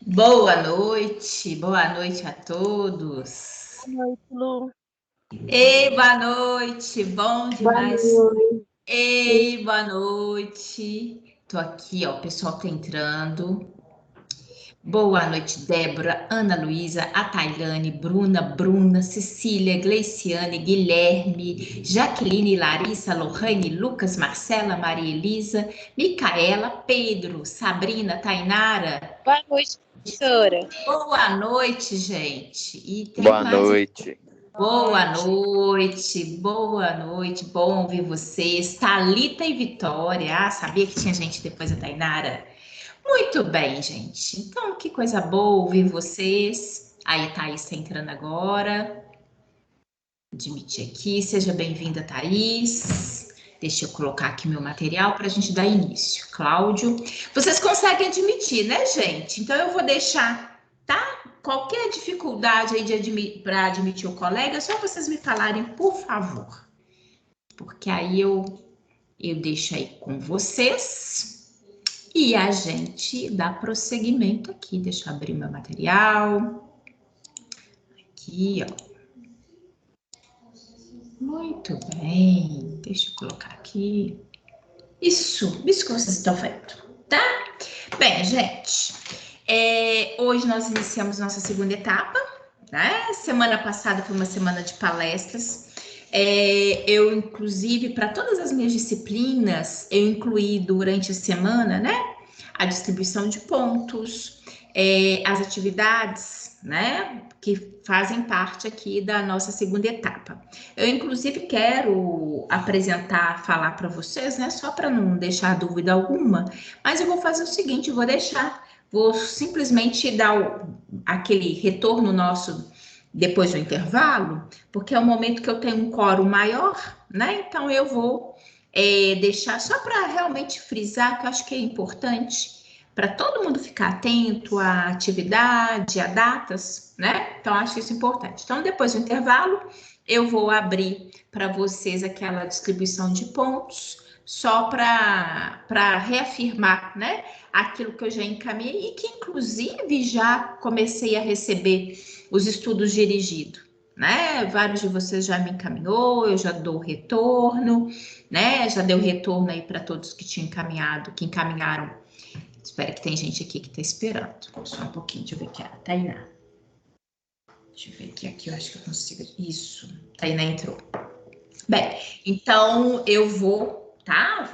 Boa noite a todos. Boa noite, Lu. Ei, boa noite, bom Boa demais. noite. Ei, boa noite. Tô aqui, ó, o pessoal tá entrando. Boa noite, Débora, Ana Luísa, a Tailane, Bruna, Cecília, Gleiciane, Guilherme, Jaqueline, Larissa, Lohane, Lucas, Marcela, Maria Elisa, Micaela, Pedro, Sabrina, Tainara. Boa noite, professora. Boa noite, gente. E tem Boa mais aqui. noite. Boa noite, bom ouvir vocês. Thalita e Vitória. Ah, sabia que tinha gente depois da Tainara? Muito bem, gente. Então, que coisa boa ouvir vocês. Aí, Thaís está entrando agora. Admitir aqui. Seja bem-vinda, Thaís. Deixa eu colocar aqui meu material para a gente dar início. Cláudio, vocês conseguem admitir, né, gente? Então, eu vou deixar, tá? Qualquer dificuldade aí para admitir o colega, é só vocês me falarem, por favor. Porque aí eu deixo aí com vocês e a gente dá prosseguimento aqui. Deixa eu abrir meu material. Aqui, ó. Muito bem. Deixa eu colocar aqui. Isso que vocês estão vendo, tá? Bem, gente, hoje nós iniciamos nossa segunda etapa, né? Semana passada foi uma semana de palestras. Eu, inclusive, para todas as minhas disciplinas, eu incluí durante a semana, né? A distribuição de pontos, as atividades, né? Que fazem parte aqui da nossa segunda etapa. Eu, inclusive, quero apresentar, falar para vocês, né? Só para não deixar dúvida alguma, mas eu vou fazer o seguinte, vou simplesmente dar aquele retorno nosso depois do intervalo, porque é o momento que eu tenho um quórum maior, né? Então eu vou deixar só para realmente frisar, que eu acho que é importante para todo mundo ficar atento à atividade, a datas, né? Então acho isso importante. Então depois do intervalo eu vou abrir para vocês aquela distribuição de pontos, só para reafirmar, né? Aquilo que eu já encaminhei e que inclusive já comecei a receber os estudos dirigidos, né? Vários de vocês já me encaminhou, eu já dou retorno, né? Já deu retorno aí para todos que tinham encaminhado, que encaminharam. Espera que tem gente aqui que está esperando. Só um pouquinho, deixa eu ver aqui. A Tainá. Deixa eu ver aqui, eu acho que eu consigo. Isso, Tainá entrou. Bem, então eu vou, tá?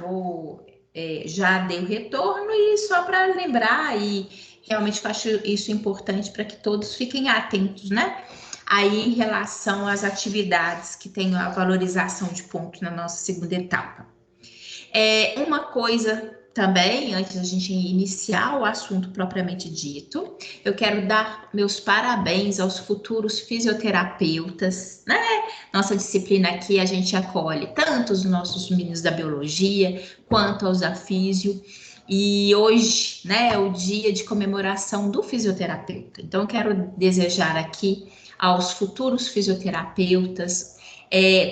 Já dei o retorno e só para lembrar e realmente eu acho isso importante para que todos fiquem atentos, né? Aí em relação às atividades que tem a valorização de pontos na nossa segunda etapa. Uma coisa também, antes da gente iniciar o assunto propriamente dito, eu quero dar meus parabéns aos futuros fisioterapeutas, né? Nossa disciplina aqui a gente acolhe tanto os nossos meninos da biologia quanto aos da físio. E hoje, né, é o dia de comemoração do fisioterapeuta. Então, eu quero desejar aqui aos futuros fisioterapeutas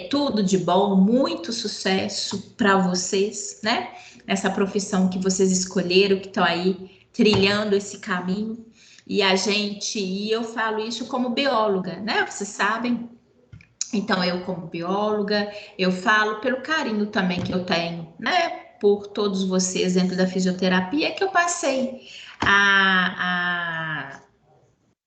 tudo de bom, muito sucesso para vocês, né? Nessa profissão que vocês escolheram, que estão aí trilhando esse caminho. E eu falo isso como bióloga, né? Vocês sabem. Então, eu como bióloga, eu falo pelo carinho também que eu tenho, né? Por todos vocês dentro da fisioterapia, que eu passei a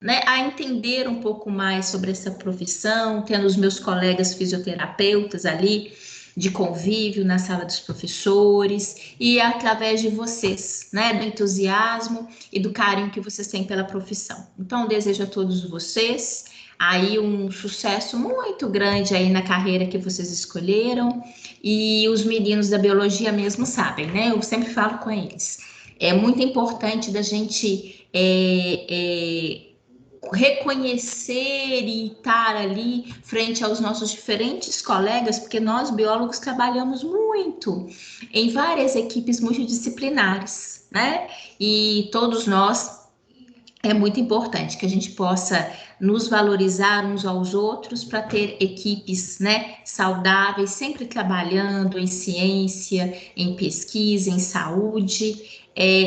né, a entender um pouco mais sobre essa profissão, tendo os meus colegas fisioterapeutas ali de convívio na sala dos professores e através de vocês, né, do entusiasmo e do carinho que vocês têm pela profissão. Então, eu desejo a todos vocês aí um sucesso muito grande aí na carreira que vocês escolheram e os meninos da biologia mesmo sabem, né? Eu sempre falo com eles. É muito importante da gente reconhecer e estar ali frente aos nossos diferentes colegas, porque nós biólogos trabalhamos muito em várias equipes multidisciplinares, né? E todos nós é muito importante que a gente possa nos valorizar uns aos outros para ter equipes, né, saudáveis, sempre trabalhando em ciência, em pesquisa, em saúde,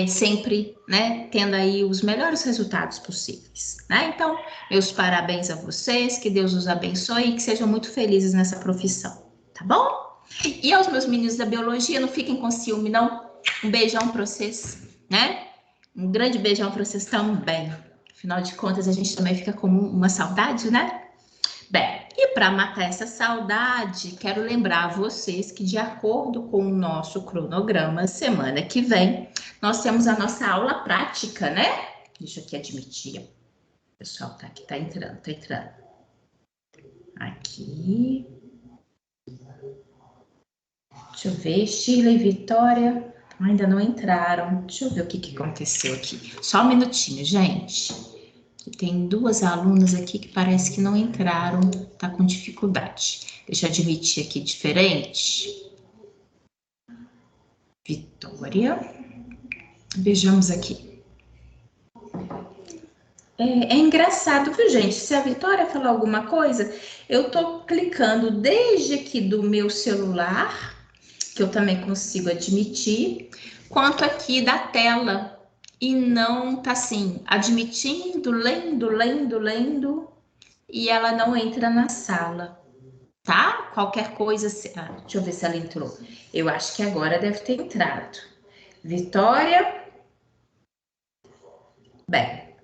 sempre, né, tendo aí os melhores resultados possíveis, né? Então, meus parabéns a vocês, que Deus os abençoe e que sejam muito felizes nessa profissão, tá bom? E aos meus meninos da biologia, não fiquem com ciúme, não. Um beijão para vocês, né? Um grande beijão para vocês também. Afinal de contas, a gente também fica com uma saudade, né? Bem, e para matar essa saudade, quero lembrar a vocês que, de acordo com o nosso cronograma, semana que vem, nós temos a nossa aula prática, né? Deixa eu aqui admitir. O pessoal tá aqui, tá entrando, tá entrando. Aqui. Deixa eu ver, Sheila e Vitória ainda não entraram. Deixa eu ver o que aconteceu aqui. Só um minutinho, gente. Tem duas alunas aqui que parece que não entraram, tá com dificuldade. Deixa eu admitir aqui diferente. Vitória. Vejamos aqui. É engraçado, viu, gente? Se a Vitória falar alguma coisa, eu tô clicando desde aqui do meu celular, que eu também consigo admitir, quanto aqui da tela. E não tá assim, admitindo, lendo, e ela não entra na sala, tá? Qualquer coisa, deixa eu ver se ela entrou. Eu acho que agora deve ter entrado. Vitória, bem,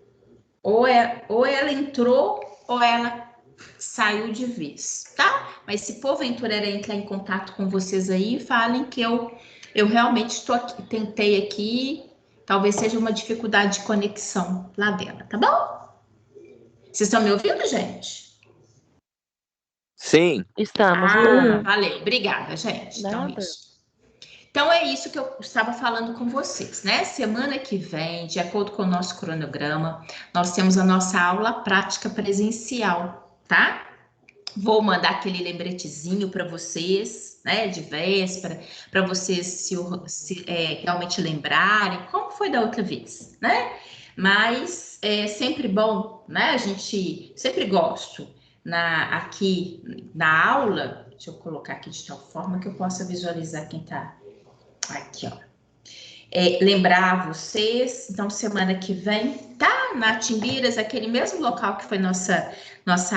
ou ela entrou ou ela saiu de vez, tá? Mas se porventura ela entrar em contato com vocês aí, falem que eu realmente estou aqui, tentei aqui, talvez seja uma dificuldade de conexão lá dela, tá bom? Vocês estão me ouvindo, gente? Sim. Estamos. Valeu. Obrigada, gente. Então, Nada. isso. Então, é isso que eu estava falando com vocês, né? Semana que vem, de acordo com o nosso cronograma, nós temos a nossa aula prática presencial, tá? Vou mandar aquele lembretezinho para vocês, né, de véspera, para vocês se realmente lembrarem como foi da outra vez, né? Mas é sempre bom, né? A gente sempre gosto aqui na aula. Deixa eu colocar aqui de tal forma que eu possa visualizar quem está aqui, ó. Lembrar vocês, então semana que vem, tá? Na Timbiras, aquele mesmo local que foi nossa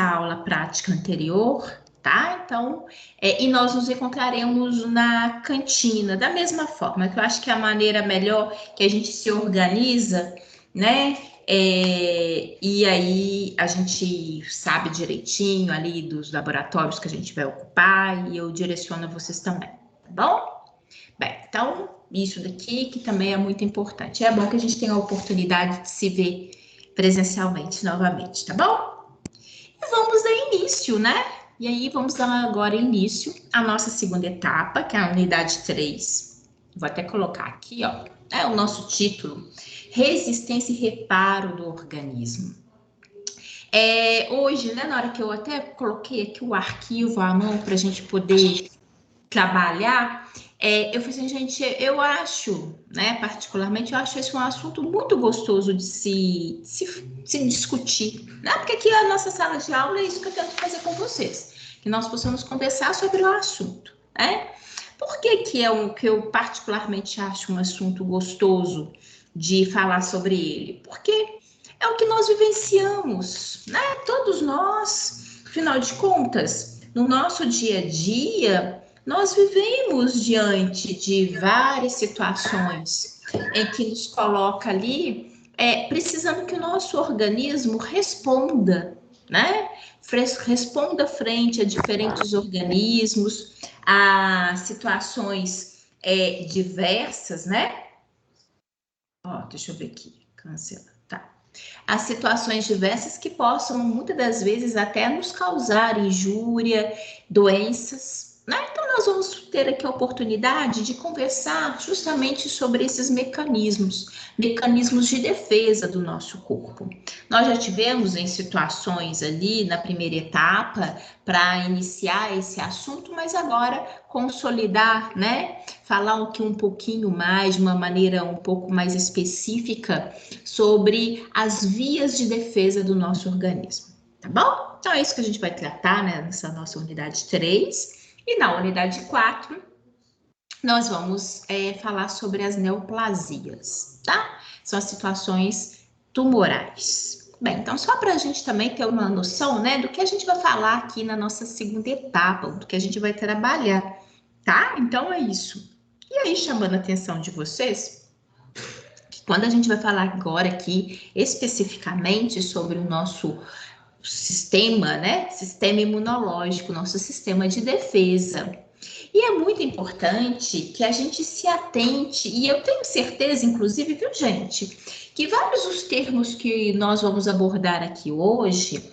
aula prática anterior, tá? Então, e nós nos encontraremos na cantina, da mesma forma, que eu acho que é a maneira melhor que a gente se organiza, né? E aí a gente sabe direitinho ali dos laboratórios que a gente vai ocupar e eu direciono vocês também, tá bom? Bem, então, isso daqui que também é muito importante. É bom que a gente tenha a oportunidade de se ver presencialmente novamente, tá bom? E vamos dar início, né? E aí, vamos dar agora início à nossa segunda etapa, que é a unidade 3. Vou até colocar aqui, ó, o nosso título: Resistência e reparo do organismo. Hoje, né, na hora que eu até coloquei aqui o arquivo à mão para a gente poder trabalhar, eu falei assim, gente, eu acho, né, particularmente, eu acho esse um assunto muito gostoso de se discutir, né, porque aqui a nossa sala de aula é isso que eu tento fazer com vocês, que nós possamos conversar sobre o assunto, né? Por que é um que eu particularmente acho um assunto gostoso de falar sobre ele? Porque é o que nós vivenciamos, né? Todos nós, afinal de contas, no nosso dia a dia, nós vivemos diante de várias situações em que nos coloca ali, precisando que o nosso organismo responda, né? Responda frente a diferentes organismos, a situações diversas, né? Ó, deixa eu ver aqui, cancela, tá. As situações diversas que possam, muitas das vezes, até nos causar injúria, doenças, né? Então, nós vamos ter aqui a oportunidade de conversar justamente sobre esses mecanismos de defesa do nosso corpo. Nós já tivemos em situações ali na primeira etapa para iniciar esse assunto, mas agora consolidar, né? Falar aqui um pouquinho mais, de uma maneira um pouco mais específica, sobre as vias de defesa do nosso organismo, tá bom? Então, é isso que a gente vai tratar, né, nessa nossa unidade 3. E na unidade 4, nós vamos falar sobre as neoplasias, tá? São as situações tumorais. Bem, então só para a gente também ter uma noção, né, do que a gente vai falar aqui na nossa segunda etapa, do que a gente vai trabalhar, tá? Então é isso. E aí, chamando a atenção de vocês, que quando a gente vai falar agora aqui especificamente sobre o nosso sistema, né, sistema imunológico, nosso sistema de defesa. E é muito importante que a gente se atente, e eu tenho certeza, inclusive, viu, gente, que vários dos termos que nós vamos abordar aqui hoje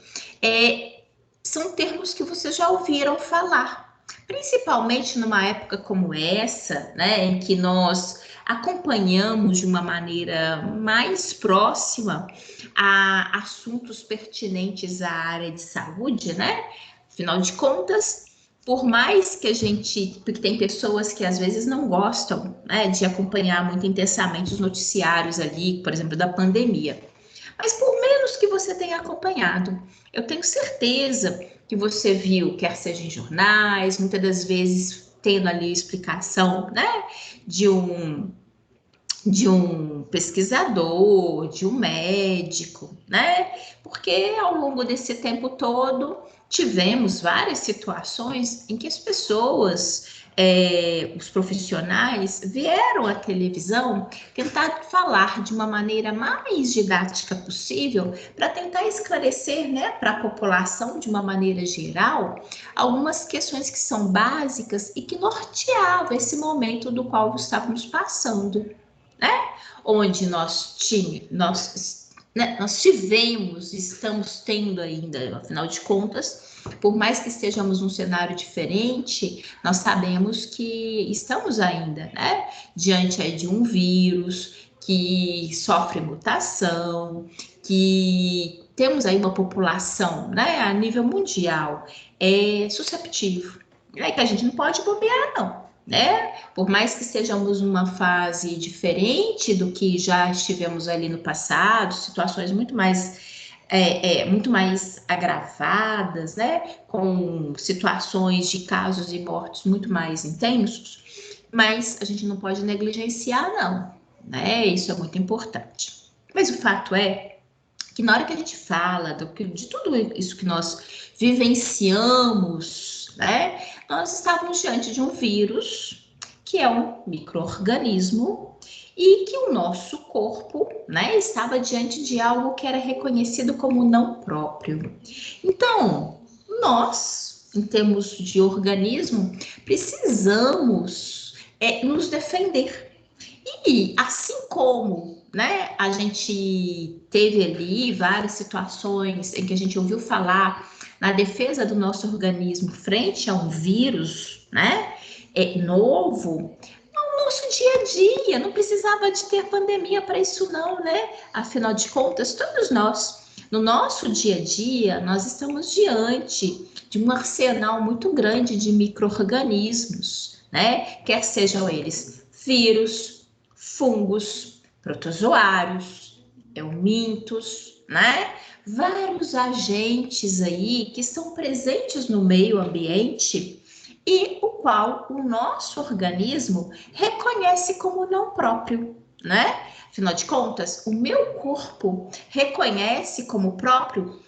são termos que vocês já ouviram falar, principalmente numa época como essa, né, em que nós acompanhamos de uma maneira mais próxima a assuntos pertinentes à área de saúde, né? Afinal de contas, por mais que a gente, porque tem pessoas que às vezes não gostam, né, de acompanhar muito intensamente os noticiários ali, por exemplo, da pandemia. Mas por menos que você tenha acompanhado, eu tenho certeza que você viu, quer seja em jornais, muitas das vezes tendo ali explicação, né, de um pesquisador, de um médico, né? Porque ao longo desse tempo todo tivemos várias situações em que as pessoas, os profissionais, vieram à televisão tentar falar de uma maneira mais didática possível para tentar esclarecer, né, para a população de uma maneira geral algumas questões que são básicas e que norteavam esse momento do qual estávamos passando, né? Onde nós tivemos, estamos tendo ainda, afinal de contas, por mais que estejamos num cenário diferente, nós sabemos que estamos ainda, né, diante aí de um vírus que sofre mutação, que temos aí uma população, né, a nível mundial, susceptível, né, que a gente não pode bobear, não. Né? Por mais que estejamos numa fase diferente do que já estivemos ali no passado, situações muito mais agravadas, né? Com situações de casos e mortes muito mais intensos, mas a gente não pode negligenciar, não, né? Isso é muito importante. Mas o fato é que na hora que a gente fala de tudo isso que nós vivenciamos, né, nós estávamos diante de um vírus, que é um micro-organismo, e que o nosso corpo, né, estava diante de algo que era reconhecido como não próprio. Então, nós, em termos de organismo, precisamos nos defender. E assim como, né, a gente teve ali várias situações em que a gente ouviu falar na defesa do nosso organismo frente a um vírus, né, novo, no nosso dia a dia, não precisava de ter pandemia para isso não, né? Afinal de contas, todos nós, no nosso dia a dia, nós estamos diante de um arsenal muito grande de micro-organismos, né? Quer sejam eles vírus, fungos, protozoários, eumintos, né? Vários agentes aí que estão presentes no meio ambiente e o qual o nosso organismo reconhece como não próprio, né? Afinal de contas, o meu corpo reconhece como próprio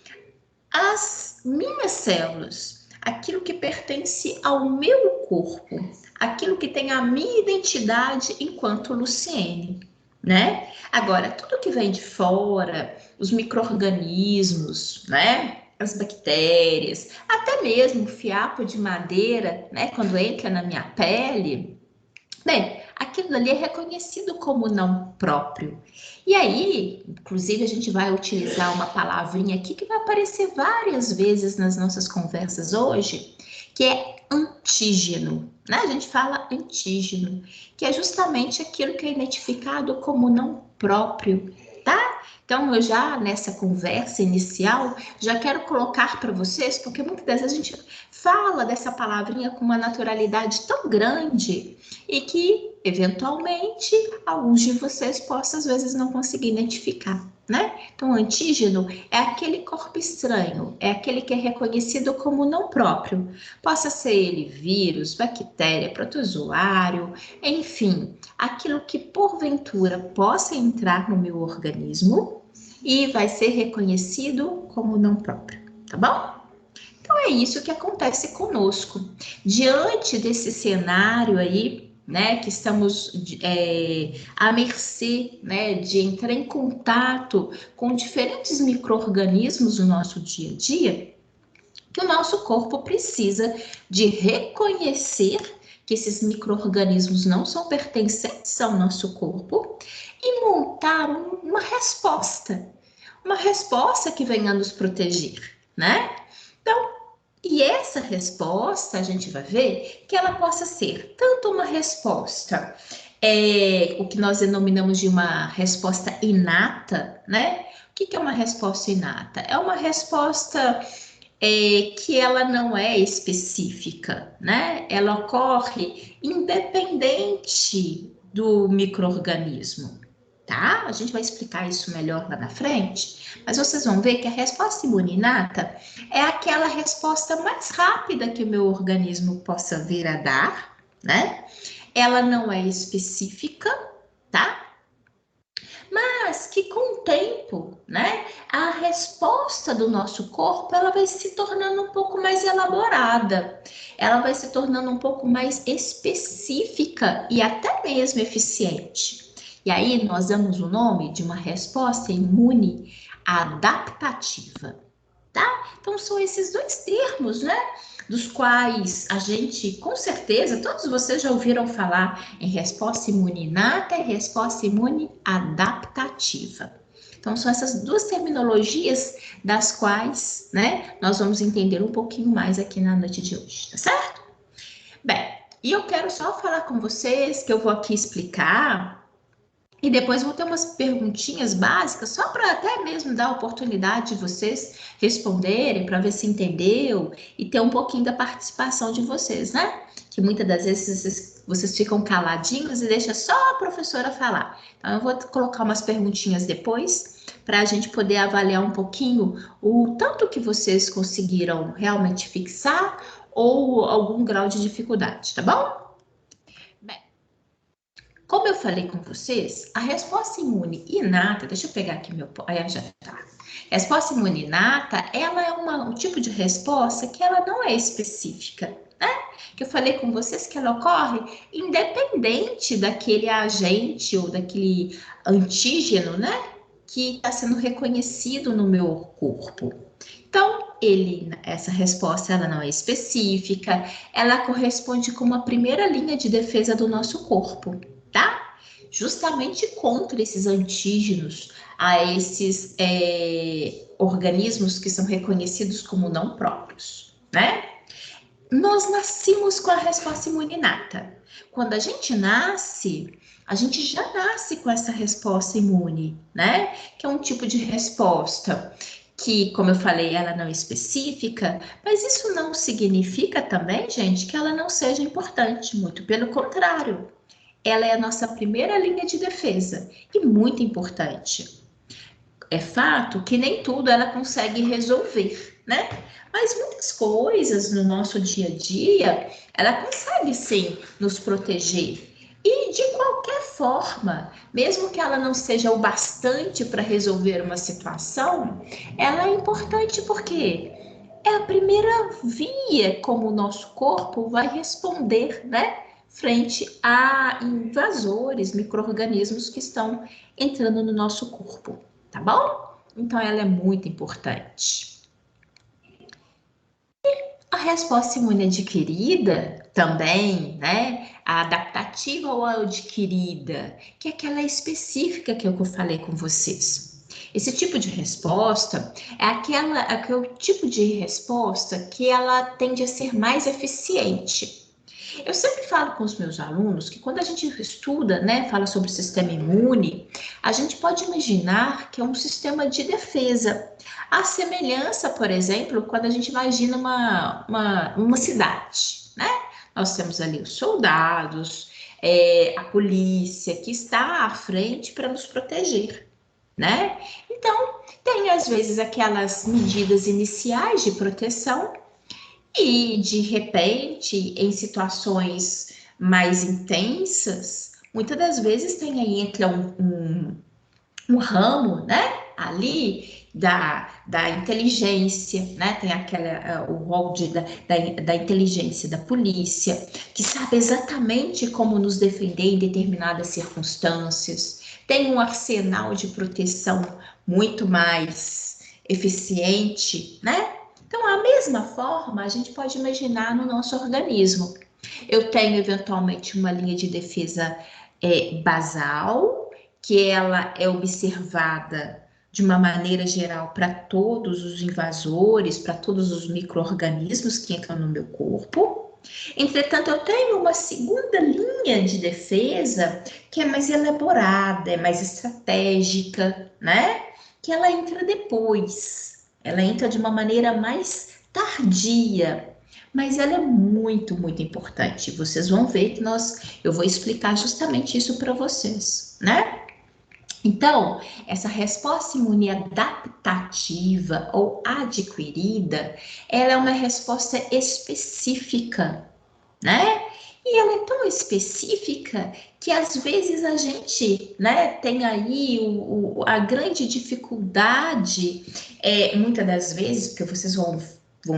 as minhas células, aquilo que pertence ao meu corpo, aquilo que tem a minha identidade enquanto Luciene, né? Agora, tudo que vem de fora, os micro-organismos, né? As bactérias, até mesmo o fiapo de madeira, né? Quando entra na minha pele, bem, aquilo ali é reconhecido como não próprio. E aí, inclusive, a gente vai utilizar uma palavrinha aqui que vai aparecer várias vezes nas nossas conversas hoje, que é antígeno, né? A gente fala antígeno, que é justamente aquilo que é identificado como não próprio, tá? Então, eu já nessa conversa inicial, já quero colocar para vocês, porque muitas das vezes a gente fala dessa palavrinha com uma naturalidade tão grande e que, eventualmente, alguns de vocês possam, às vezes, não conseguir identificar, né? Então, antígeno é aquele corpo estranho, é aquele que é reconhecido como não próprio. Possa ser ele vírus, bactéria, protozoário, enfim, aquilo que porventura possa entrar no meu organismo e vai ser reconhecido como não próprio, tá bom? Então é isso que acontece conosco. Diante desse cenário aí, né, que estamos à mercê, né, de entrar em contato com diferentes micro-organismos no nosso dia a dia, que o nosso corpo precisa de reconhecer que esses micro-organismos não são pertencentes ao nosso corpo e montar uma resposta que venha nos proteger, né? Então, e essa resposta, a gente vai ver que ela possa ser tanto uma resposta, o que nós denominamos de uma resposta inata, né? O que é uma resposta inata? É uma resposta que ela não é específica, né? Ela ocorre independente do micro-organismo, tá? A gente vai explicar isso melhor lá na frente, mas vocês vão ver que a resposta imune inata é aquela resposta mais rápida que o meu organismo possa vir a dar, né? Ela não é específica, tá? Mas que com o tempo, né, a resposta do nosso corpo, ela vai se tornando um pouco mais elaborada, ela vai se tornando um pouco mais específica e até mesmo eficiente. E aí nós damos o nome de uma resposta imune adaptativa, tá? Então são esses dois termos, né? Dos quais a gente, com certeza, todos vocês já ouviram falar em resposta imune inata e resposta imune adaptativa. Então são essas duas terminologias das quais, né, nós vamos entender um pouquinho mais aqui na noite de hoje, tá certo? Bem, e eu quero só falar com vocês que eu vou aqui explicar e depois vou ter umas perguntinhas básicas, só para até mesmo dar a oportunidade de vocês responderem, para ver se entendeu e ter um pouquinho da participação de vocês, né? Que muitas das vezes vocês ficam caladinhos e deixam só a professora falar. Então, eu vou colocar umas perguntinhas depois, para a gente poder avaliar um pouquinho o tanto que vocês conseguiram realmente fixar ou algum grau de dificuldade, tá bom? Como eu falei com vocês, a resposta imune inata, deixa eu pegar aqui meu, aí já tá. Resposta imune inata, ela é um tipo de resposta que ela não é específica, né? Que eu falei com vocês que ela ocorre independente daquele agente ou daquele antígeno, né? Que está sendo reconhecido no meu corpo. Então, essa resposta ela não é específica, ela corresponde com uma primeira linha de defesa do nosso corpo, tá? Justamente contra esses antígenos, a esses organismos que são reconhecidos como não próprios, né? Nós nascemos com a resposta imune inata. Quando a gente nasce, a gente já nasce com essa resposta imune, né? Que é um tipo de resposta que, como eu falei, ela não é específica, mas isso não significa também, gente, que ela não seja importante, muito pelo contrário. Ela é a nossa primeira linha de defesa e muito importante. É fato que nem tudo ela consegue resolver, né? Mas muitas coisas no nosso dia a dia, ela consegue sim nos proteger. E de qualquer forma, mesmo que ela não seja o bastante para resolver uma situação, ela é importante porque é a primeira via como o nosso corpo vai responder, né? Frente a invasores, micro-organismos que estão entrando no nosso corpo, tá bom? Então, ela é muito importante. A resposta imune adquirida também, né? A adaptativa ou a adquirida, que é aquela específica que eu falei com vocês. Esse tipo de resposta é aquele tipo de resposta que ela tende a ser mais eficiente. Eu sempre falo com os meus alunos que quando a gente estuda, né, fala sobre o sistema imune, a gente pode imaginar que é um sistema de defesa. A semelhança, por exemplo, quando a gente imagina uma cidade, né? Nós temos ali os soldados, a polícia que está à frente para nos proteger, né? Então, tem às vezes aquelas medidas iniciais de proteção e, de repente, em situações mais intensas, muitas das vezes tem aí entra um ramo, né, ali da inteligência, né, tem o rol da inteligência, da polícia, que sabe exatamente como nos defender em determinadas circunstâncias, tem um arsenal de proteção muito mais eficiente, né? Então, a mesma forma, a gente pode imaginar no nosso organismo. Eu tenho, eventualmente, uma linha de defesa basal, que ela é observada de uma maneira geral para todos os invasores, para todos os micro-organismos que entram no meu corpo. Entretanto, eu tenho uma segunda linha de defesa que é mais elaborada, é mais estratégica, né? Que ela entra depois. Ela entra de uma maneira mais tardia, mas ela é muito, muito importante. Vocês vão ver que eu vou explicar justamente isso para vocês, né? Então, essa resposta imune adaptativa ou adquirida, ela é uma resposta específica, né? E ela é tão específica que às vezes a gente, né, tem aí a grande dificuldade, muitas das vezes, porque vocês vão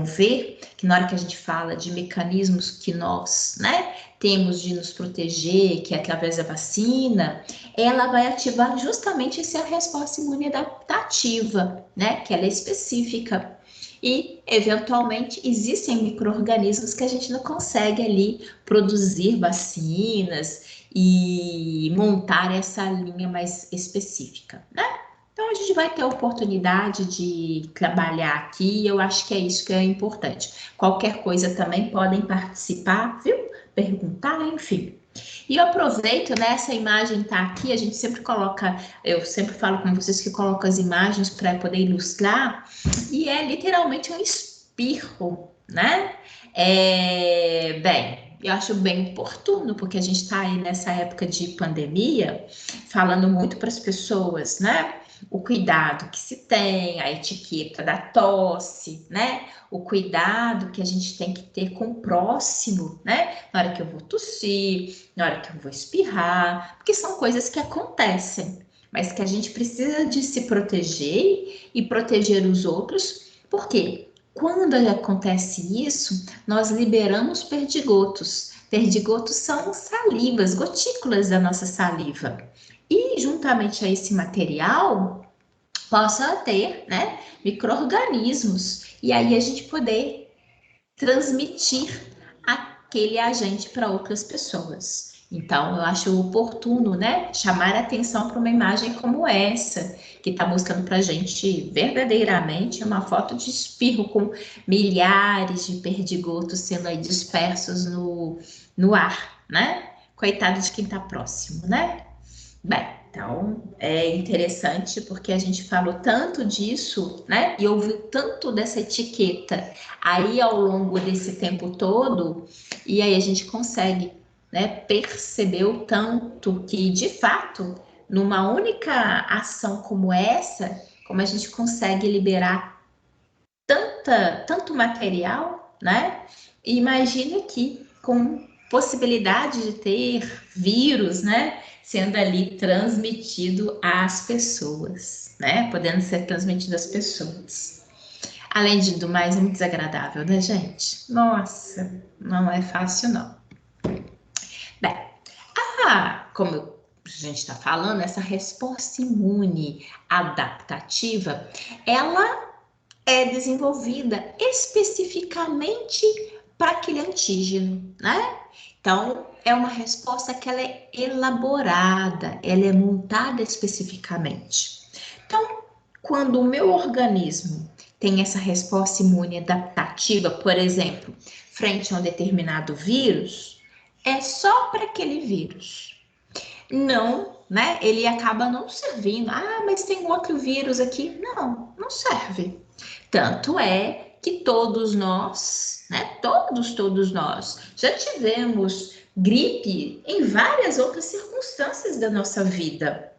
ver que na hora que a gente fala de mecanismos que nós, né, temos de nos proteger, que é através da vacina, ela vai ativar justamente essa resposta imune adaptativa, né, que ela é específica. E, eventualmente, existem micro-organismos que a gente não consegue ali produzir vacinas e montar essa linha mais específica, né? Então, a gente vai ter a oportunidade de trabalhar aqui, eu acho que é isso que é importante. Qualquer coisa também podem participar, viu? Perguntar, enfim. E eu aproveito, né? Essa imagem tá aqui, a gente sempre coloca, eu sempre falo com vocês que coloco as imagens para poder ilustrar, e é literalmente um espirro, né? Bem, eu acho bem oportuno, porque a gente está aí nessa época de pandemia, falando muito para as pessoas, né? O cuidado que se tem, a etiqueta da tosse, né? O cuidado que a gente tem que ter com o próximo, né? Na hora que eu vou tossir, na hora que eu vou espirrar, porque são coisas que acontecem, mas que a gente precisa de se proteger e proteger os outros, porque quando acontece isso, nós liberamos perdigotos. Perdigotos são salivas, gotículas da nossa saliva. E juntamente a esse material, possa ter, né, micro-organismos. E aí a gente poder transmitir aquele agente para outras pessoas. Então, eu acho oportuno, né, chamar a atenção para uma imagem como essa, que está mostrando para a gente verdadeiramente uma foto de espirro com milhares de perdigotos sendo aí dispersos no ar, né? Coitado de quem está próximo, né? Bem, então é interessante porque a gente falou tanto disso, né? E ouviu tanto dessa etiqueta aí ao longo desse tempo todo, e aí a gente consegue, né, perceber o tanto que, de fato, numa única ação como essa, como a gente consegue liberar tanto material, né? E imagine aqui com possibilidade de ter vírus, né? Sendo ali transmitido às pessoas, né? Podendo ser transmitido às pessoas. Além de do mais, é muito desagradável, né, gente? Nossa, não é fácil, não. Bem, como a gente está falando, essa resposta imune adaptativa, ela é desenvolvida especificamente para aquele antígeno, né? Então, é uma resposta que ela é elaborada, ela é montada especificamente. Então, Quando o meu organismo tem essa resposta imune adaptativa, por exemplo, frente a um determinado vírus, é só para aquele vírus. Não, né? Ele acaba não servindo. Ah, mas tem outro vírus aqui. Não, não serve. Tanto é que todos nós, né? Todos nós já tivemos gripe em várias outras circunstâncias da nossa vida,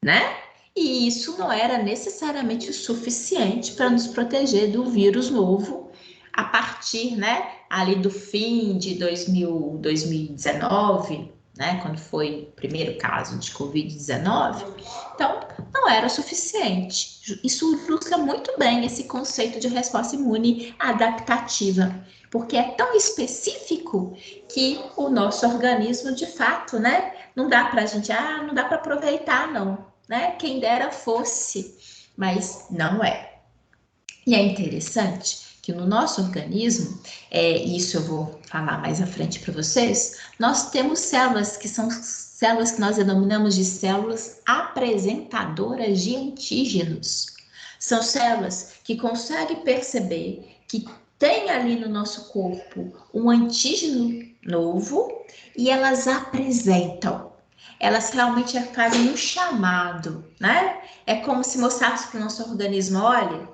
né? E isso não era necessariamente o suficiente para nos proteger do vírus novo a partir, né, ali do fim de 2019, né, quando foi o primeiro caso de Covid-19. Então, não era o suficiente. Isso ilustra muito bem esse conceito de resposta imune adaptativa, porque é tão específico que o nosso organismo, de fato, né, não dá para a gente, não dá para aproveitar, não, né? Quem dera fosse, mas não é. E é interessante que no nosso organismo, isso eu vou falar mais à frente para vocês, nós temos células que são células que nós denominamos de células apresentadoras de antígenos. São células que conseguem perceber que tem ali no nosso corpo um antígeno novo e elas apresentam. Elas realmente fazem um chamado, né? É como se mostrasse para o nosso organismo, olha,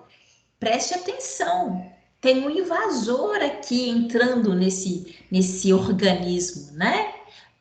preste atenção, tem um invasor aqui entrando nesse organismo, né?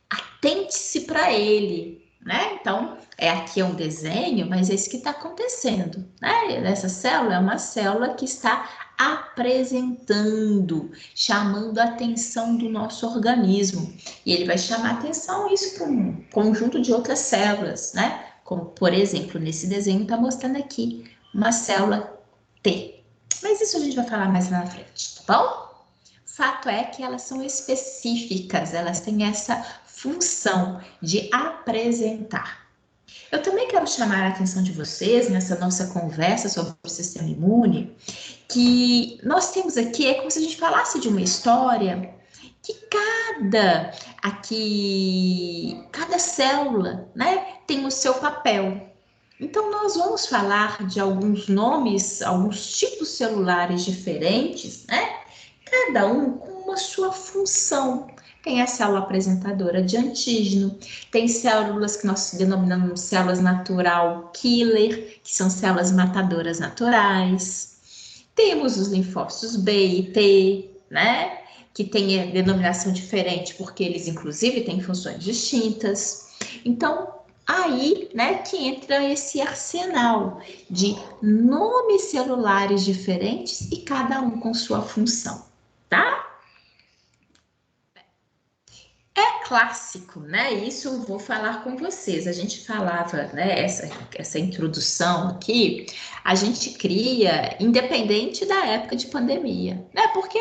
Atente-se para ele, né? Então, aqui é um desenho, mas é isso que está acontecendo, né? Essa célula é uma célula que está apresentando, chamando a atenção do nosso organismo. E ele vai chamar a atenção isso para um conjunto de outras células, né? Como, por exemplo, nesse desenho está mostrando aqui uma célula T. Mas isso a gente vai falar mais lá na frente, tá bom? Fato é que elas são específicas, elas têm essa função de apresentar. Eu também quero chamar a atenção de vocês nessa nossa conversa sobre o sistema imune, que nós temos aqui, é como se a gente falasse de uma história que cada célula, né, tem o seu papel. Então, nós vamos falar de alguns nomes, alguns tipos celulares diferentes, né? Cada um com uma sua função. Tem a célula apresentadora de antígeno, tem células que nós denominamos células natural killer, que são células matadoras naturais. Temos os linfócitos B e T, né? Que tem a denominação diferente, porque eles, inclusive, têm funções distintas. Então, aí, né, que entra esse arsenal de nomes celulares diferentes e cada um com sua função, tá? É clássico, né? Isso eu vou falar com vocês. A gente falava, né, essa introdução aqui, a gente cria independente da época de pandemia, né? Porque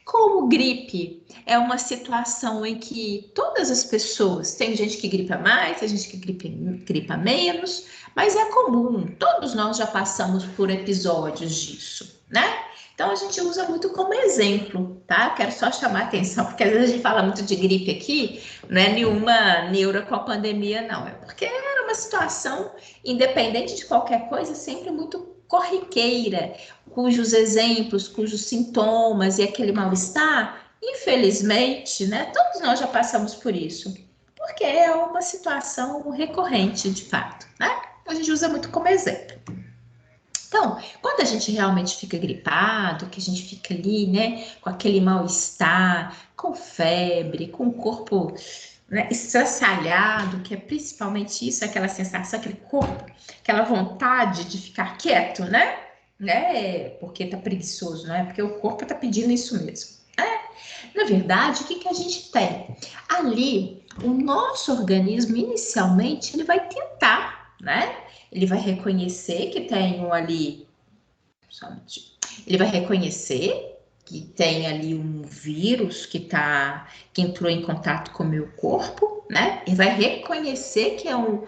como gripe é uma situação em que todas as pessoas, tem gente que gripa mais, tem gente que gripa menos, mas é comum, todos nós já passamos por episódios disso, né? Então a gente usa muito como exemplo, tá? Quero só chamar a atenção, porque às vezes a gente fala muito de gripe aqui, não é nenhuma neura com a pandemia, não. É porque era uma situação, independente de qualquer coisa, sempre muito corriqueira, cujos exemplos, cujos sintomas e aquele mal-estar, infelizmente, né? Todos nós já passamos por isso, porque é uma situação recorrente, de fato, né? A gente usa muito como exemplo. Então, quando a gente realmente fica gripado, que a gente fica ali, né, com aquele mal-estar, com febre, com o corpo, né, estraçalhado, que é principalmente isso, aquela sensação, aquele corpo, aquela vontade de ficar quieto, né? Porque tá preguiçoso, não é? Porque o corpo tá pedindo isso mesmo. Na verdade, o que a gente tem? Ali, o nosso organismo, inicialmente, ele vai tentar, né? Ele vai reconhecer que tem ali, ele vai reconhecer que tem ali um vírus que entrou em contato com o meu corpo, né? Ele vai reconhecer que é um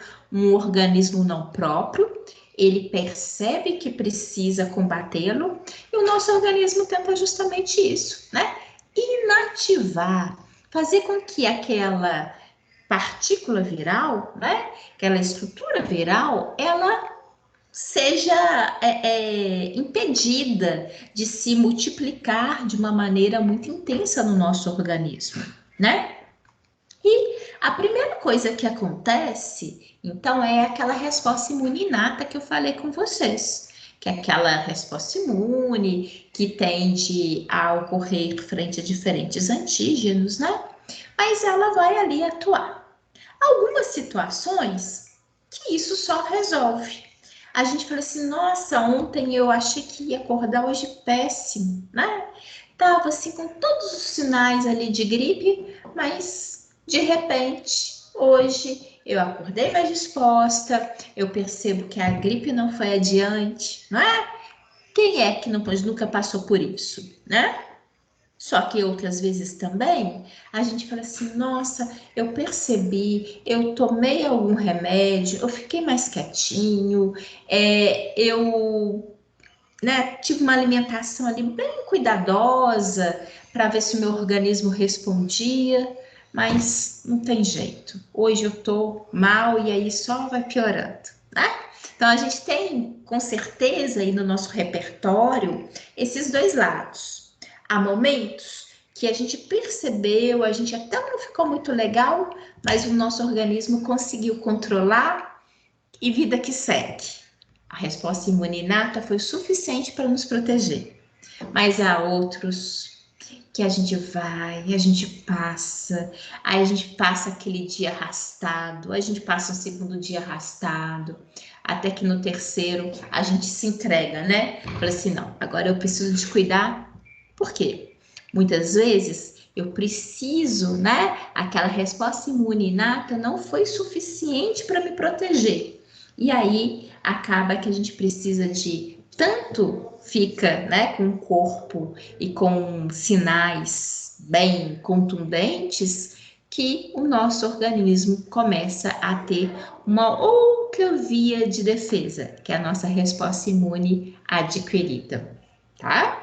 organismo não próprio, ele percebe que precisa combatê-lo e o nosso organismo tenta justamente isso, né? Inativar, fazer com que aquela partícula viral, né? Aquela estrutura viral, ela seja impedida de se multiplicar de uma maneira muito intensa no nosso organismo, né? E a primeira coisa que acontece, então, é aquela resposta imune inata que eu falei com vocês, que é aquela resposta imune que tende a ocorrer frente a diferentes antígenos, né? Mas ela vai ali atuar. Algumas situações que isso só resolve. A gente fala assim, nossa, ontem eu achei que ia acordar hoje péssimo, né? Tava assim com todos os sinais ali de gripe, mas de repente, hoje eu acordei mais disposta, eu percebo que a gripe não foi adiante, não é? Quem é que não, nunca passou por isso, né? Só que outras vezes também a gente fala assim: nossa, eu percebi, eu tomei algum remédio, eu fiquei mais quietinho, eu, né, tive uma alimentação ali bem cuidadosa para ver se o meu organismo respondia, mas não tem jeito. Hoje eu tô mal e aí só vai piorando, né? Então a gente tem com certeza aí no nosso repertório esses dois lados. Há momentos que a gente percebeu, a gente até não ficou muito legal, mas o nosso organismo conseguiu controlar e vida que segue. A resposta imune inata foi suficiente para nos proteger. Mas há outros que a gente vai, a gente passa, aí a gente passa aquele dia arrastado, a gente passa um segundo dia arrastado, até que no terceiro a gente se entrega, né? Fala assim, não, agora eu preciso de cuidar. Por quê? Muitas vezes eu preciso, né? Aquela resposta imune inata não foi suficiente para me proteger. E aí acaba que a gente precisa de tanto fica, né, com o corpo e com sinais bem contundentes que o nosso organismo começa a ter uma outra via de defesa, que é a nossa resposta imune adquirida, tá?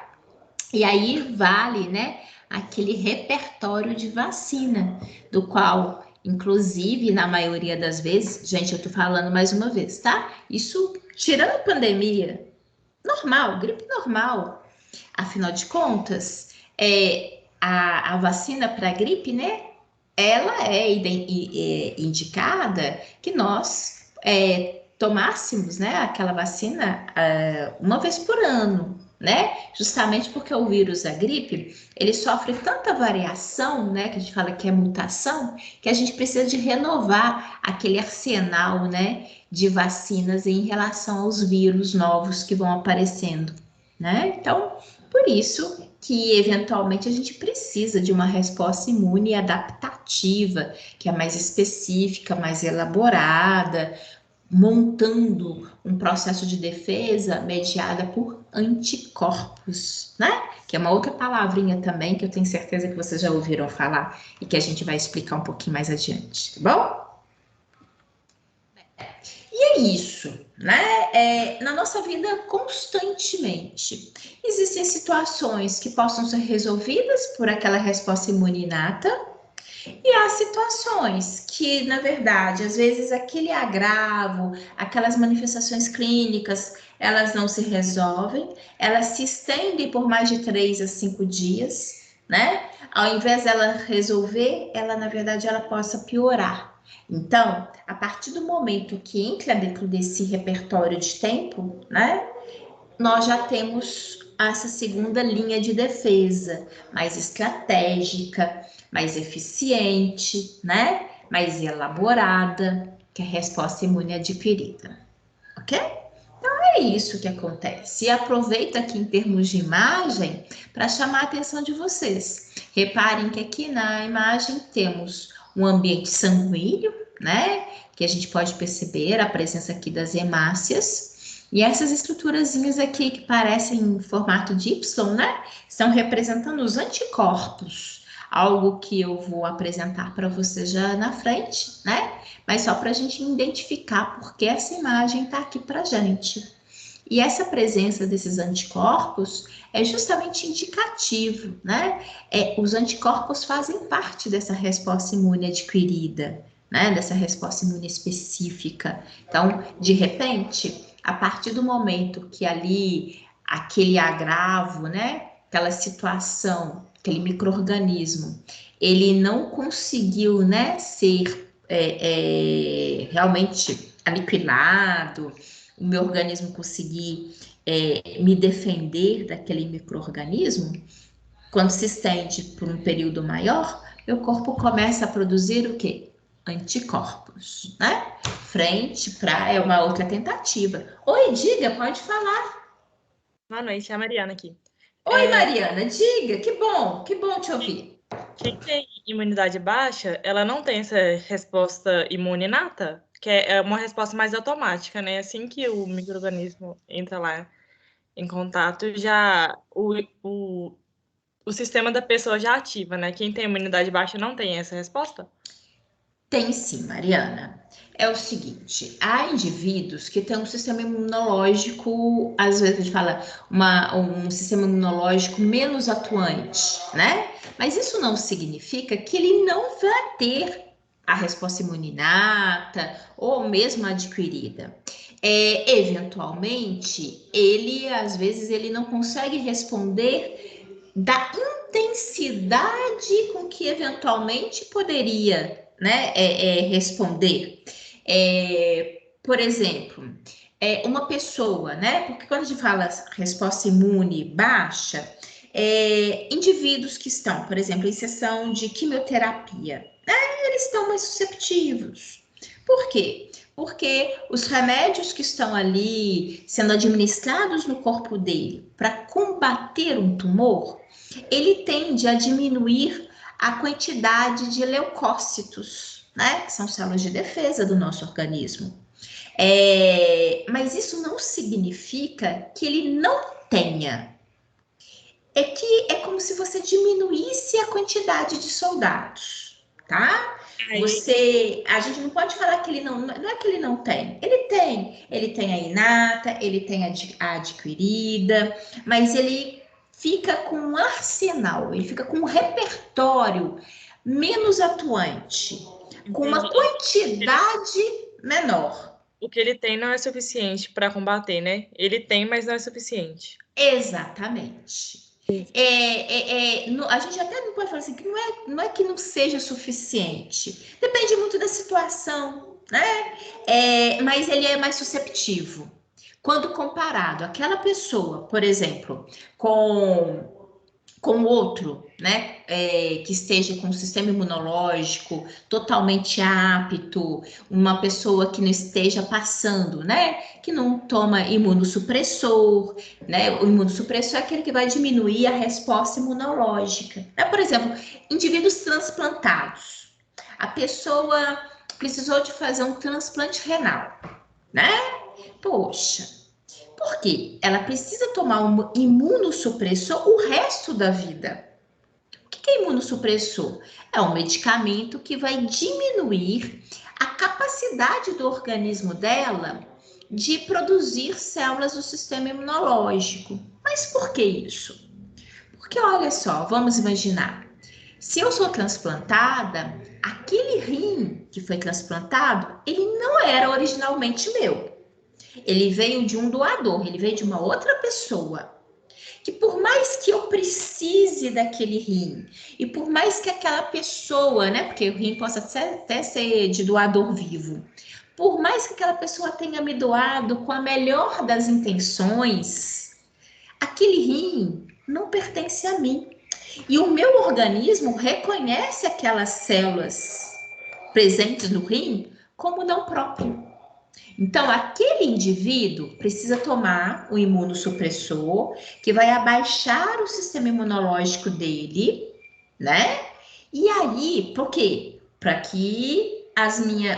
E aí vale, né, aquele repertório de vacina, do qual, inclusive, na maioria das vezes, gente, eu tô falando mais uma vez, tá? Isso tirando a pandemia, normal, gripe normal. Afinal de contas, a vacina para gripe, né? Ela é indicada que nós tomássemos, né, aquela vacina uma vez por ano, né? Justamente porque o vírus da gripe, ele sofre tanta variação, né, que a gente fala que é mutação, que a gente precisa de renovar aquele arsenal, né, de vacinas em relação aos vírus novos que vão aparecendo, né? Então, por isso que eventualmente a gente precisa de uma resposta imune adaptativa, que é mais específica, mais elaborada, montando um processo de defesa mediada por anticorpos, né? Que é uma outra palavrinha também que eu tenho certeza que vocês já ouviram falar e que a gente vai explicar um pouquinho mais adiante, tá bom? E é isso, né? Na nossa vida, constantemente, existem situações que possam ser resolvidas por aquela resposta imune inata, e há situações que, na verdade, às vezes aquele agravo, aquelas manifestações clínicas, elas não se resolvem, elas se estendem por mais de 3 a 5 dias, né? Ao invés dela resolver, ela, na verdade, ela possa piorar. Então, a partir do momento que entra dentro desse repertório de tempo, né? Nós já temos essa segunda linha de defesa, mais estratégica, mais eficiente, né? Mais elaborada, que é a resposta imune adquirida, ok? Então é isso que acontece. E aproveito aqui em termos de imagem para chamar a atenção de vocês. Reparem que aqui na imagem temos um ambiente sanguíneo, né? Que a gente pode perceber a presença aqui das hemácias. E essas estruturazinhas aqui que parecem em formato de Y, né? Estão representando os anticorpos. Algo que eu vou apresentar para vocês já na frente, né? Mas só para a gente identificar porque essa imagem está aqui para a gente. E essa presença desses anticorpos é justamente indicativo, né? Os anticorpos fazem parte dessa resposta imune adquirida, né? Dessa resposta imune específica. Então, de repente, a partir do momento que ali aquele agravo, né, aquela situação, aquele micro-organismo, ele não conseguiu, né, ser realmente aniquilado, o meu organismo conseguir me defender daquele micro-organismo, quando se estende por um período maior, meu corpo começa a produzir o quê? Anticorpos, né? Frente para é uma outra tentativa. Oi, diga, pode falar. Boa noite, é a Mariana aqui. Oi, Mariana, diga, que bom te ouvir. Quem tem imunidade baixa, ela não tem essa resposta imune inata, que é uma resposta mais automática, né? Assim que o micro-organismo entra lá em contato, já o sistema da pessoa já ativa, né? Quem tem imunidade baixa não tem essa resposta? Tem sim, Mariana. É o seguinte, há indivíduos que têm um sistema imunológico, às vezes a gente fala um sistema imunológico menos atuante, né? Mas isso não significa que ele não vai ter a resposta imunidata ou mesmo adquirida. Eventualmente, ele às vezes ele não consegue responder da intensidade com que eventualmente poderia, né, responder. Por exemplo, uma pessoa, né, porque quando a gente fala resposta imune baixa, indivíduos que estão, por exemplo, em sessão de quimioterapia, né, eles estão mais susceptíveis. Por quê? Porque os remédios que estão ali sendo administrados no corpo dele para combater um tumor, ele tende a diminuir a quantidade de leucócitos, né? Que são células de defesa do nosso organismo. Mas isso não significa que ele não tenha. É que é como se você diminuísse a quantidade de soldados, tá? A gente não pode falar que ele não é que ele não tem. Ele tem a inata, ele tem a adquirida, mas ele fica com um arsenal, ele fica com um repertório menos atuante, com uma quantidade menor. O que ele tem não é suficiente para combater, né? Ele tem, mas não é suficiente. Exatamente. A gente até não pode falar assim que não é que não seja suficiente. Depende muito da situação, né? Mas ele é mais susceptível. Quando comparado àquela pessoa, por exemplo, com outro, né, que esteja com o sistema imunológico totalmente apto, uma pessoa que não esteja passando, né, que não toma imunossupressor, né, o imunossupressor é aquele que vai diminuir a resposta imunológica. Né? Por exemplo, indivíduos transplantados, a pessoa precisou de fazer um transplante renal, né? Poxa, por quê? Ela precisa tomar um imunossupressor o resto da vida. O que é imunossupressor? É um medicamento que vai diminuir a capacidade do organismo dela de produzir células do sistema imunológico. Mas por que isso? Porque olha só, vamos imaginar. Se eu sou transplantada, aquele rim que foi transplantado, ele não era originalmente meu. Ele veio de um doador, ele veio de uma outra pessoa. Que por mais que eu precise daquele rim, e por mais que aquela pessoa, né, porque o rim possa até ser de doador vivo, por mais que aquela pessoa tenha me doado com a melhor das intenções, aquele rim não pertence a mim. E o meu organismo reconhece aquelas células presentes no rim como não próprio. Então, aquele indivíduo precisa tomar o imunossupressor, que vai abaixar o sistema imunológico dele, né? E aí, por quê? Para que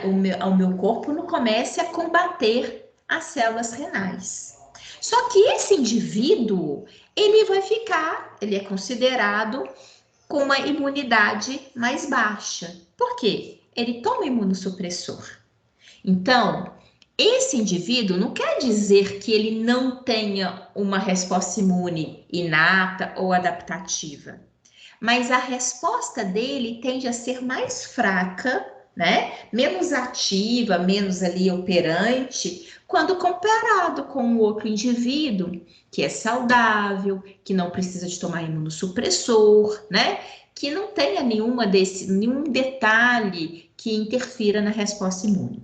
o meu corpo não comece a combater as células renais. Só que esse indivíduo, ele é considerado com uma imunidade mais baixa. Por quê? Ele toma imunossupressor. Então, esse indivíduo não quer dizer que ele não tenha uma resposta imune inata ou adaptativa, mas a resposta dele tende a ser mais fraca né? Menos ativa, menos ali operante, quando comparado com um outro indivíduo que é saudável, que não precisa de tomar imunossupressor, né? Que não tenha nenhum detalhe que interfira na resposta imune.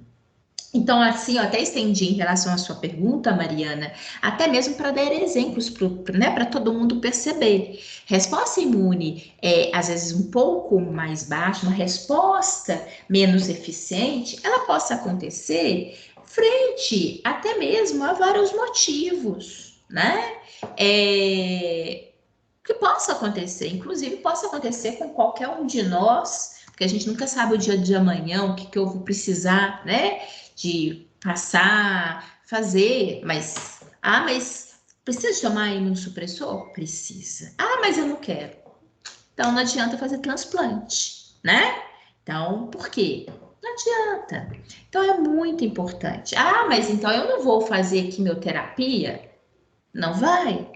Então, assim, eu até estendi em relação à sua pergunta, Mariana, até mesmo para dar exemplos para todo mundo perceber. Resposta imune é, às vezes, um pouco mais baixa, uma resposta menos eficiente, ela possa acontecer frente até mesmo a vários motivos, né? Que possa acontecer, inclusive possa acontecer com qualquer um de nós, porque a gente nunca sabe o dia de amanhã, o que, que eu vou precisar, né, de passar, fazer, mas precisa de tomar imunossupressor? Precisa. Ah, mas eu não quero. Então não adianta fazer transplante, né? Então, por quê? Não adianta. Então é muito importante. Ah, mas então eu não vou fazer quimioterapia? Não vai.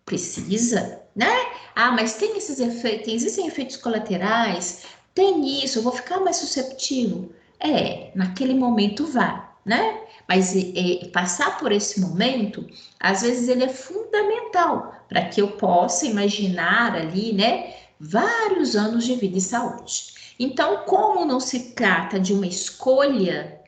Precisa, né? Ah, mas tem esses efeitos, existem efeitos colaterais, tem isso, eu vou ficar mais susceptível. É, naquele momento vai, né? Mas passar por esse momento, às vezes ele é fundamental para que eu possa imaginar ali, né, vários anos de vida e saúde. Então, como não se trata de uma escolha,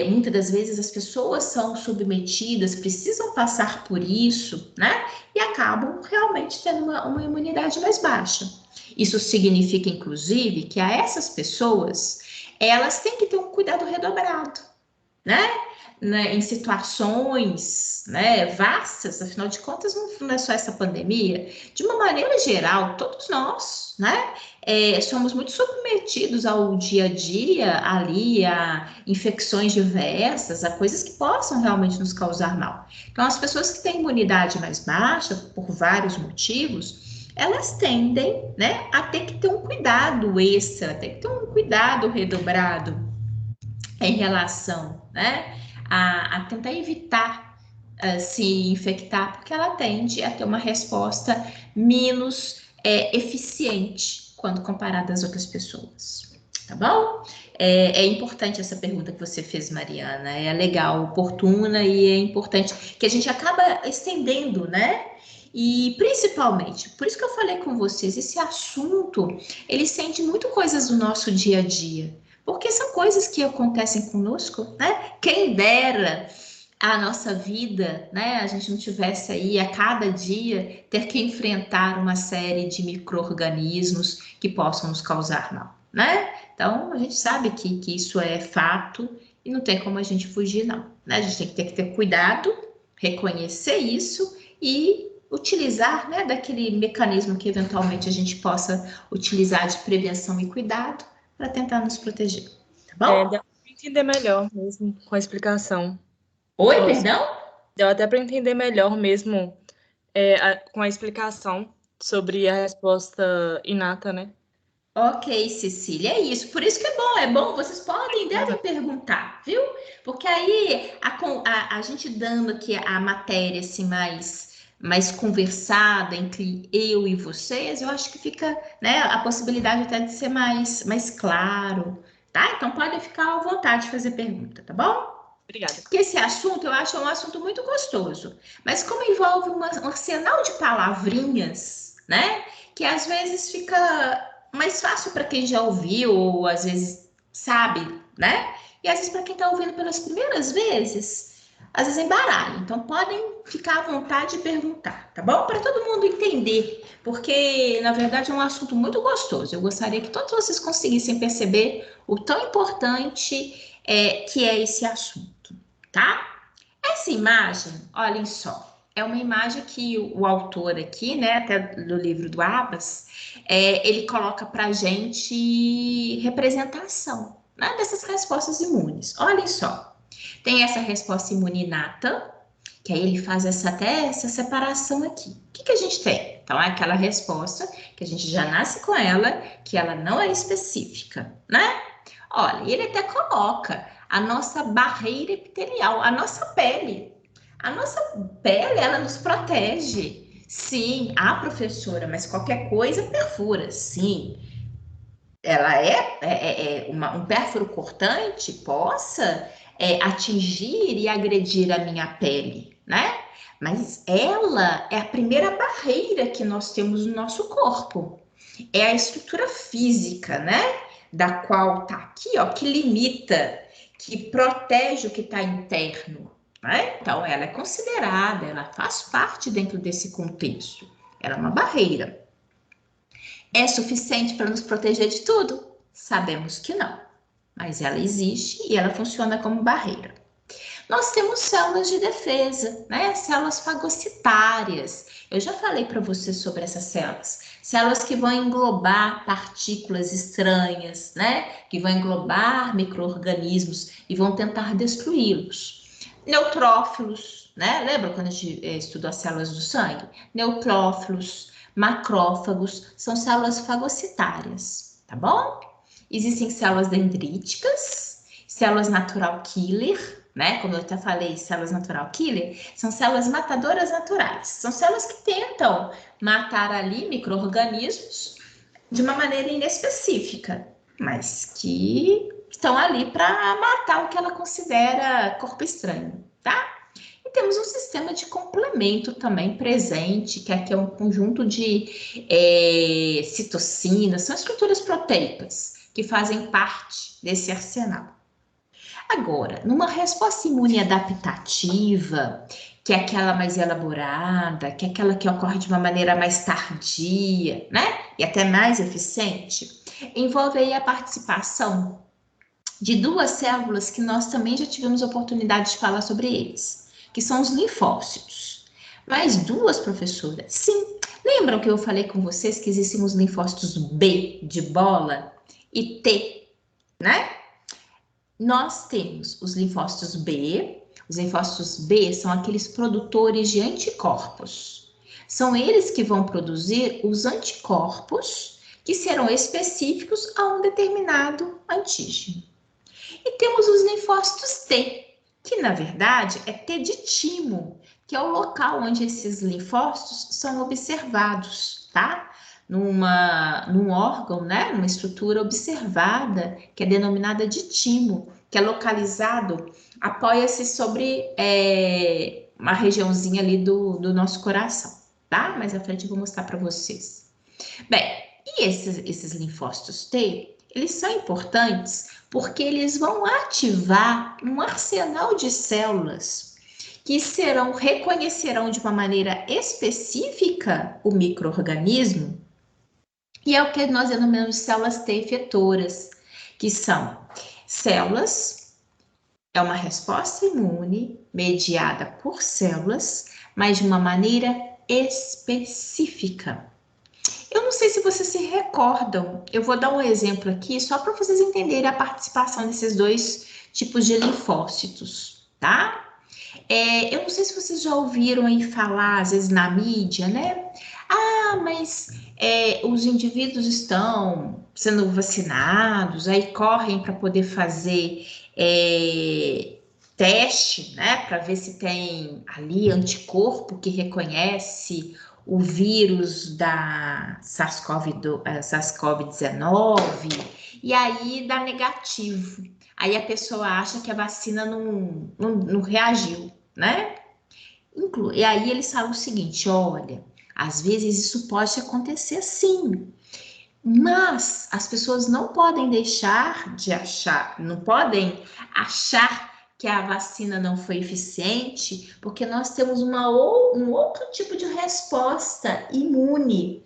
muitas das vezes as pessoas são submetidas, precisam passar por isso, né? E acabam realmente tendo uma imunidade mais baixa. Isso significa, inclusive, que a essas pessoas, elas têm que ter um cuidado redobrado, né? Em situações, né, vastas, afinal de contas, não é só essa pandemia, de uma maneira geral, todos nós, né, somos muito submetidos ao dia a dia, ali, a infecções diversas, a coisas que possam realmente nos causar mal. Então, as pessoas que têm imunidade mais baixa, por vários motivos, elas tendem, né, a ter que ter um cuidado extra, ter que ter um cuidado redobrado em relação, né, a tentar evitar se infectar, porque ela tende a ter uma resposta menos eficiente quando comparada às outras pessoas. Tá bom? É importante essa pergunta que você fez, Mariana. É legal, oportuna e é importante que a gente acaba estendendo, né? E principalmente, por isso que eu falei com vocês, esse assunto, ele sente muito coisas do nosso dia a dia, porque são coisas que acontecem conosco, né? Quem dera a nossa vida, né? A gente não tivesse aí a cada dia ter que enfrentar uma série de micro-organismos que possam nos causar mal, né? Então, a gente sabe que isso é fato e não tem como a gente fugir, não, né? A gente tem que ter cuidado, reconhecer isso e utilizar, né, daquele mecanismo que eventualmente a gente possa utilizar de prevenção e cuidado para tentar nos proteger, tá bom? Deu para entender melhor mesmo com a explicação. Oi, perdão? Deu até para entender melhor mesmo com a explicação sobre a resposta inata, né? Ok, Cecília, é isso. Por isso que é bom, vocês podem, devem perguntar, viu? Porque aí a gente dando aqui a matéria assim mais conversada entre eu e vocês, eu acho que fica, né, a possibilidade até de ser mais claro, tá? Então podem ficar à vontade de fazer pergunta, tá bom? Obrigada. Porque esse assunto eu acho um assunto muito gostoso, mas como envolve um arsenal de palavrinhas, né? Que às vezes fica mais fácil para quem já ouviu, ou às vezes sabe, né? E às vezes para quem está ouvindo pelas primeiras vezes, às vezes embaralha. Então podem ficar à vontade de perguntar, tá bom? Para todo mundo entender, porque na verdade é um assunto muito gostoso. Eu gostaria que todos vocês conseguissem perceber o tão importante que é esse assunto, tá? Essa imagem, olhem só, é uma imagem que o autor aqui, né, até do livro do Abbas, ele coloca para a gente representação, né, dessas respostas imunes. Olhem só, tem essa resposta imune inata, que aí ele faz até essa separação aqui. O que a gente tem? Então, é aquela resposta que a gente já nasce com ela, que ela não é específica, né? Olha, ele até coloca a nossa barreira epitelial, a nossa pele. A nossa pele, ela nos protege. Sim, professora, mas qualquer coisa perfura, sim. ela um pérfuro cortante possa atingir e agredir a minha pele, né? Mas ela é a primeira barreira que nós temos no nosso corpo. É a estrutura física, né? Da qual tá aqui, ó, que limita, que protege o que está interno, né? Então, ela é considerada, ela faz parte dentro desse contexto. Ela é uma barreira. É suficiente para nos proteger de tudo? Sabemos que não, mas ela existe e ela funciona como barreira. Nós temos células de defesa, né? Células fagocitárias. Eu já falei para você sobre essas células. Células que vão englobar partículas estranhas, né? Que vão englobar micro-organismos e vão tentar destruí-los. Neutrófilos, né? Lembra quando a gente estudou as células do sangue? Neutrófilos, macrófagos, são células fagocitárias, tá bom? Existem células dendríticas, células natural killer, né? Como eu até falei, células natural killer, são células matadoras naturais. São células que tentam matar ali micro-organismos de uma maneira inespecífica, mas que estão ali para matar o que ela considera corpo estranho, tá? E temos um sistema de complemento também presente, que aqui é um conjunto de citocinas, são estruturas proteicas que fazem parte desse arsenal. Agora, numa resposta imune adaptativa, que é aquela mais elaborada, que é aquela que ocorre de uma maneira mais tardia, né? E até mais eficiente, envolve aí a participação de duas células que nós também já tivemos oportunidade de falar sobre eles, que são os linfócitos. Mais duas, professora? Sim. Lembram que eu falei com vocês que existem os linfócitos B de bola e T, né? Nós temos os linfócitos B. Os linfócitos B são aqueles produtores de anticorpos. São eles que vão produzir os anticorpos que serão específicos a um determinado antígeno. E temos os linfócitos T, que na verdade é T de timo, que é o local onde esses linfócitos são observados, tá? Num órgão, né? Numa estrutura observada, que é denominada de timo, que é localizado, apoia-se sobre uma regiãozinha ali do nosso coração, tá? Mais à frente eu vou mostrar para vocês. Bem, e esses linfócitos T, eles são importantes porque eles vão ativar um arsenal de células que reconhecerão de uma maneira específica o micro-organismo, e é o que nós denominamos de células T efetoras, que são células, é uma resposta imune mediada por células, mas de uma maneira específica. Eu não sei se vocês se recordam, eu vou dar um exemplo aqui só para vocês entenderem a participação desses dois tipos de linfócitos, tá? Eu não sei se vocês já ouviram aí falar, às vezes na mídia, né? Ah, mas os indivíduos estão sendo vacinados, aí correm para poder fazer teste, né? Para ver se tem ali anticorpo que reconhece o vírus da SARS-CoV-19, e aí dá negativo. Aí a pessoa acha que a vacina não reagiu, né? E aí eles falam o seguinte, olha, às vezes isso pode acontecer sim, mas as pessoas não podem deixar de achar, não podem achar que a vacina não foi eficiente, porque nós temos um outro tipo de resposta imune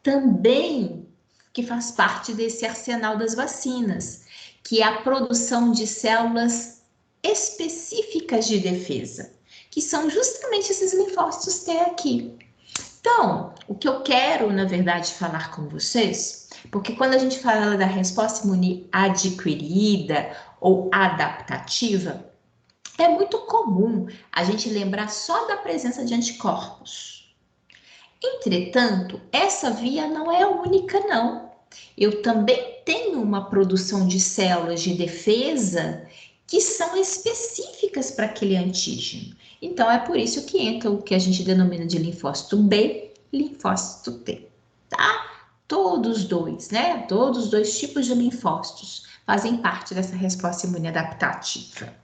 também que faz parte desse arsenal das vacinas, que é a produção de células específicas de defesa, que são justamente esses linfócitos T aqui. Então, o que eu quero, na verdade, falar com vocês, porque quando a gente fala da resposta imune adquirida ou adaptativa, é muito comum a gente lembrar só da presença de anticorpos. Entretanto, essa via não é a única, não. Eu também tenho uma produção de células de defesa que são específicas para aquele antígeno. Então, é por isso que entra o que a gente denomina de linfócito B, linfócito T, tá? todos dois, né? Todos os dois tipos de linfócitos fazem parte dessa resposta imune adaptativa.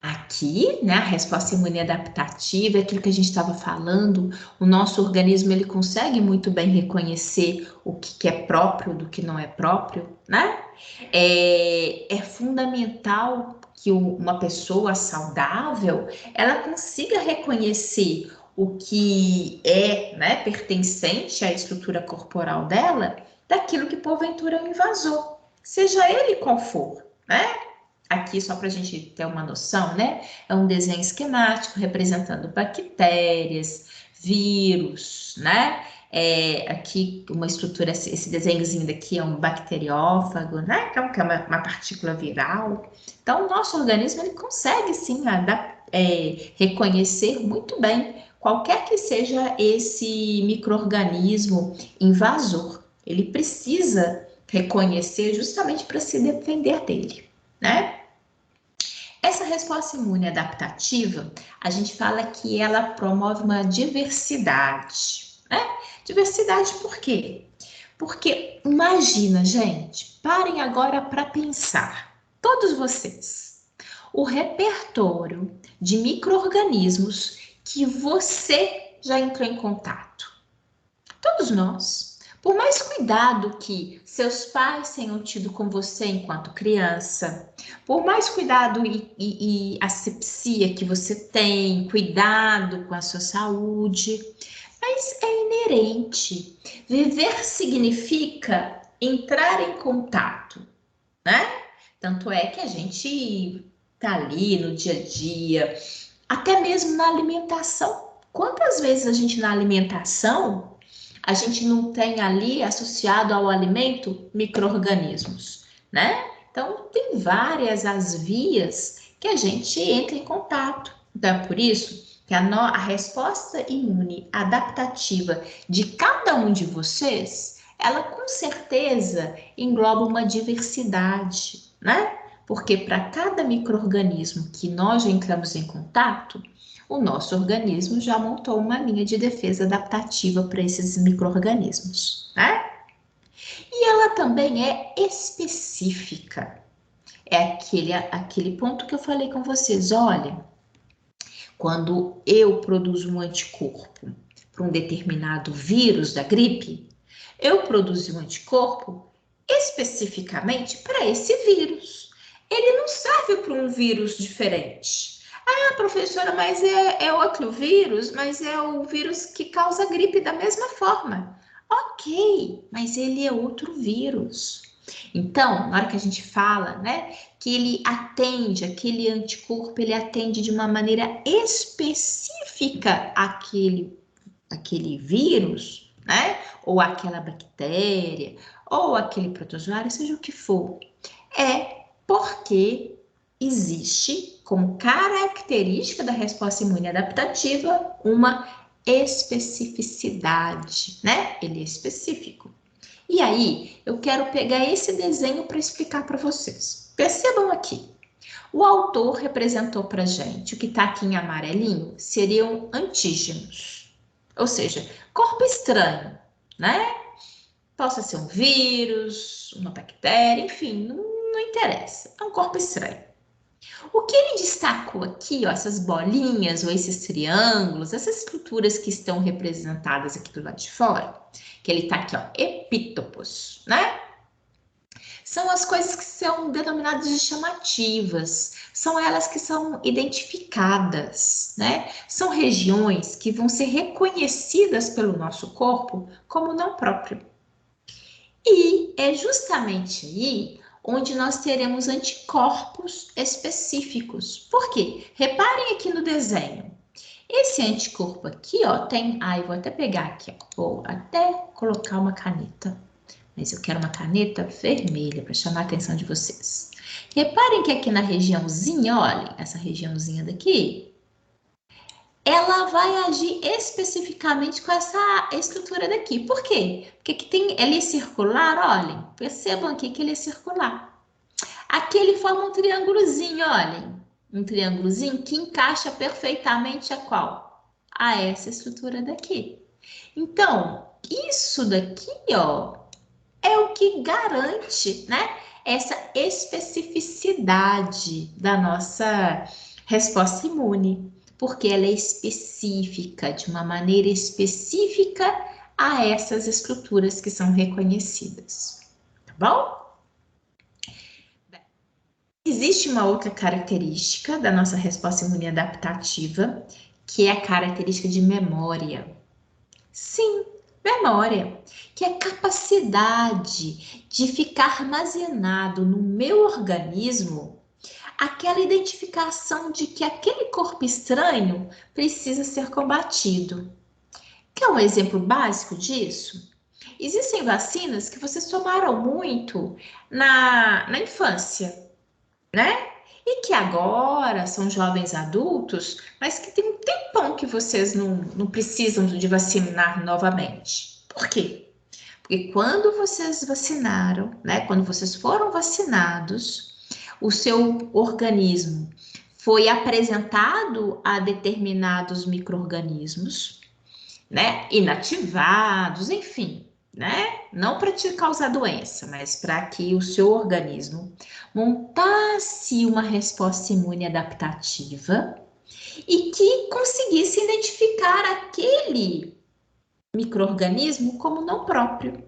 Aqui, né, a resposta imune adaptativa, é aquilo que a gente estava falando, o nosso organismo ele consegue muito bem reconhecer o que é próprio do que não é próprio, né? É fundamental que uma pessoa saudável, ela consiga reconhecer o que é, né, pertencente à estrutura corporal dela, daquilo que porventura é um invasor, seja ele qual for, né? Aqui, só para a gente ter uma noção, né? É um desenho esquemático representando bactérias, vírus, né? Aqui, uma estrutura, esse desenhozinho daqui é um bacteriófago, né? Então, que é uma partícula viral. Então, o nosso organismo, ele consegue, sim, reconhecer muito bem qualquer que seja esse micro-organismo invasor. Ele precisa reconhecer justamente para se defender dele, né? Essa resposta imune adaptativa, a gente fala que ela promove uma diversidade, né? Diversidade por quê? Porque imagina, gente, parem agora para pensar, todos vocês, o repertório de micro-organismos que você já entrou em contato. Todos nós. Por mais cuidado que seus pais tenham tido com você enquanto criança, por mais cuidado e asepsia que você tem, cuidado com a sua saúde, mas é inerente. Viver significa entrar em contato, né? Tanto é que a gente tá ali no dia a dia, até mesmo na alimentação. Quantas vezes a gente na alimentação a gente não tem ali associado ao alimento micro-organismos, né? Então, tem várias as vias que a gente entra em contato. Então, é por isso que a resposta imune adaptativa de cada um de vocês, ela com certeza engloba uma diversidade, né? Porque para cada micro-organismo que nós já entramos em contato, o nosso organismo já montou uma linha de defesa adaptativa para esses micro-organismos, né? E ela também é específica. É aquele ponto que eu falei com vocês. Olha, quando eu produzo um anticorpo para um determinado vírus da gripe, eu produzo um anticorpo especificamente para esse vírus. Ele não serve para um vírus diferente. Ah, professora, mas é outro vírus, mas é o vírus que causa gripe da mesma forma. Ok, mas ele é outro vírus. Então, na hora que a gente fala, né, que ele atende, aquele anticorpo, ele atende de uma maneira específica aquele vírus, né, ou aquela bactéria, ou aquele protozoário, seja o que for, é porque existe como característica da resposta imune adaptativa uma especificidade, né? Ele é específico. E aí, eu quero pegar esse desenho para explicar para vocês. Percebam aqui. O autor representou para gente, o que está aqui em amarelinho, seriam antígenos. Ou seja, corpo estranho, né? Possa ser um vírus, uma bactéria, enfim, não interessa. É um corpo estranho. O que ele destacou aqui, ó, essas bolinhas ou esses triângulos, essas estruturas que estão representadas aqui do lado de fora, que ele tá aqui, ó, epítopos, né? São as coisas que são denominadas de chamativas, são elas que são identificadas, né? São regiões que vão ser reconhecidas pelo nosso corpo como não próprio. E é justamente aí onde nós teremos anticorpos específicos. Por quê? Reparem aqui no desenho. Esse anticorpo aqui, ó, tem... eu vou até pegar aqui, ó. Vou até colocar uma caneta. Mas eu quero uma caneta vermelha para chamar a atenção de vocês. Reparem que aqui na regiãozinha, olhem, essa regiãozinha daqui, ela vai agir especificamente com essa estrutura daqui. Por quê? Porque aqui tem ele é circular, olhem, percebam aqui que ele é circular. Aqui ele forma um triângulozinho, olhem, um triângulozinho que encaixa perfeitamente a qual? A essa estrutura daqui. Então, isso daqui, ó, é o que garante, né, essa especificidade da nossa resposta imune, porque ela é específica, de uma maneira específica a essas estruturas que são reconhecidas, tá bom? Existe uma outra característica da nossa resposta imune adaptativa, que é a característica de memória. Sim, memória, que é a capacidade de ficar armazenado no meu organismo aquela identificação de que aquele corpo estranho precisa ser combatido. Quer um exemplo básico disso? Existem vacinas que vocês tomaram muito na infância, né? E que agora são jovens adultos, mas que tem um tempão que vocês não precisam de vacinar novamente. Por quê? Porque quando vocês vacinaram, né? Quando vocês foram vacinados, o seu organismo foi apresentado a determinados micro-organismos, né? Inativados, enfim, né? Não para te causar doença, mas para que o seu organismo montasse uma resposta imune adaptativa e que conseguisse identificar aquele micro-organismo como não próprio.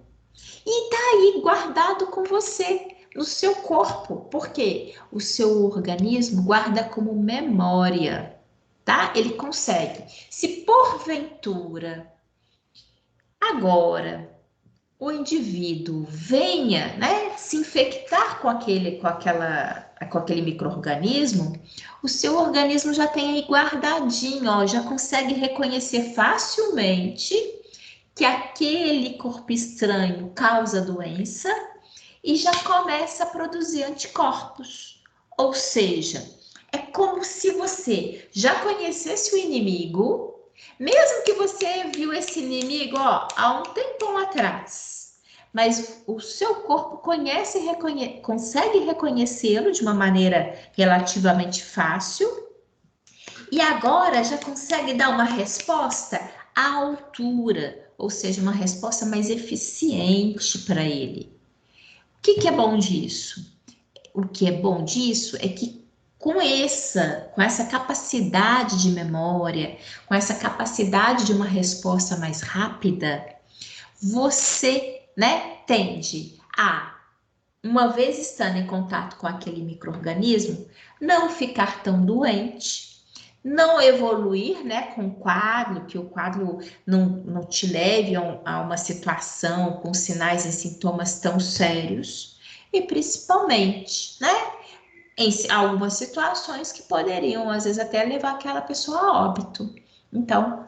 E tá aí guardado com você, no seu corpo, porque o seu organismo guarda como memória, tá? Ele consegue. Se porventura agora o indivíduo venha, né, se infectar com aquele micro-organismo, o seu organismo já tem aí guardadinho, ó, já consegue reconhecer facilmente que aquele corpo estranho causa doença e já começa a produzir anticorpos. Ou seja, é como se você já conhecesse o inimigo, mesmo que você viu esse inimigo, ó, há um tempão atrás, mas o seu corpo conhece e consegue reconhecê-lo de uma maneira relativamente fácil e agora já consegue dar uma resposta à altura, ou seja, uma resposta mais eficiente para ele. O que é bom disso? O que é bom disso é que com essa capacidade de memória, com essa capacidade de uma resposta mais rápida, você, né, tende a, uma vez estando em contato com aquele micro-organismo, não ficar tão doente, não evoluir, né, com o quadro, que o quadro não te leve a uma situação com sinais e sintomas tão sérios, e principalmente, né, em algumas situações que poderiam, às vezes, até levar aquela pessoa a óbito. Então,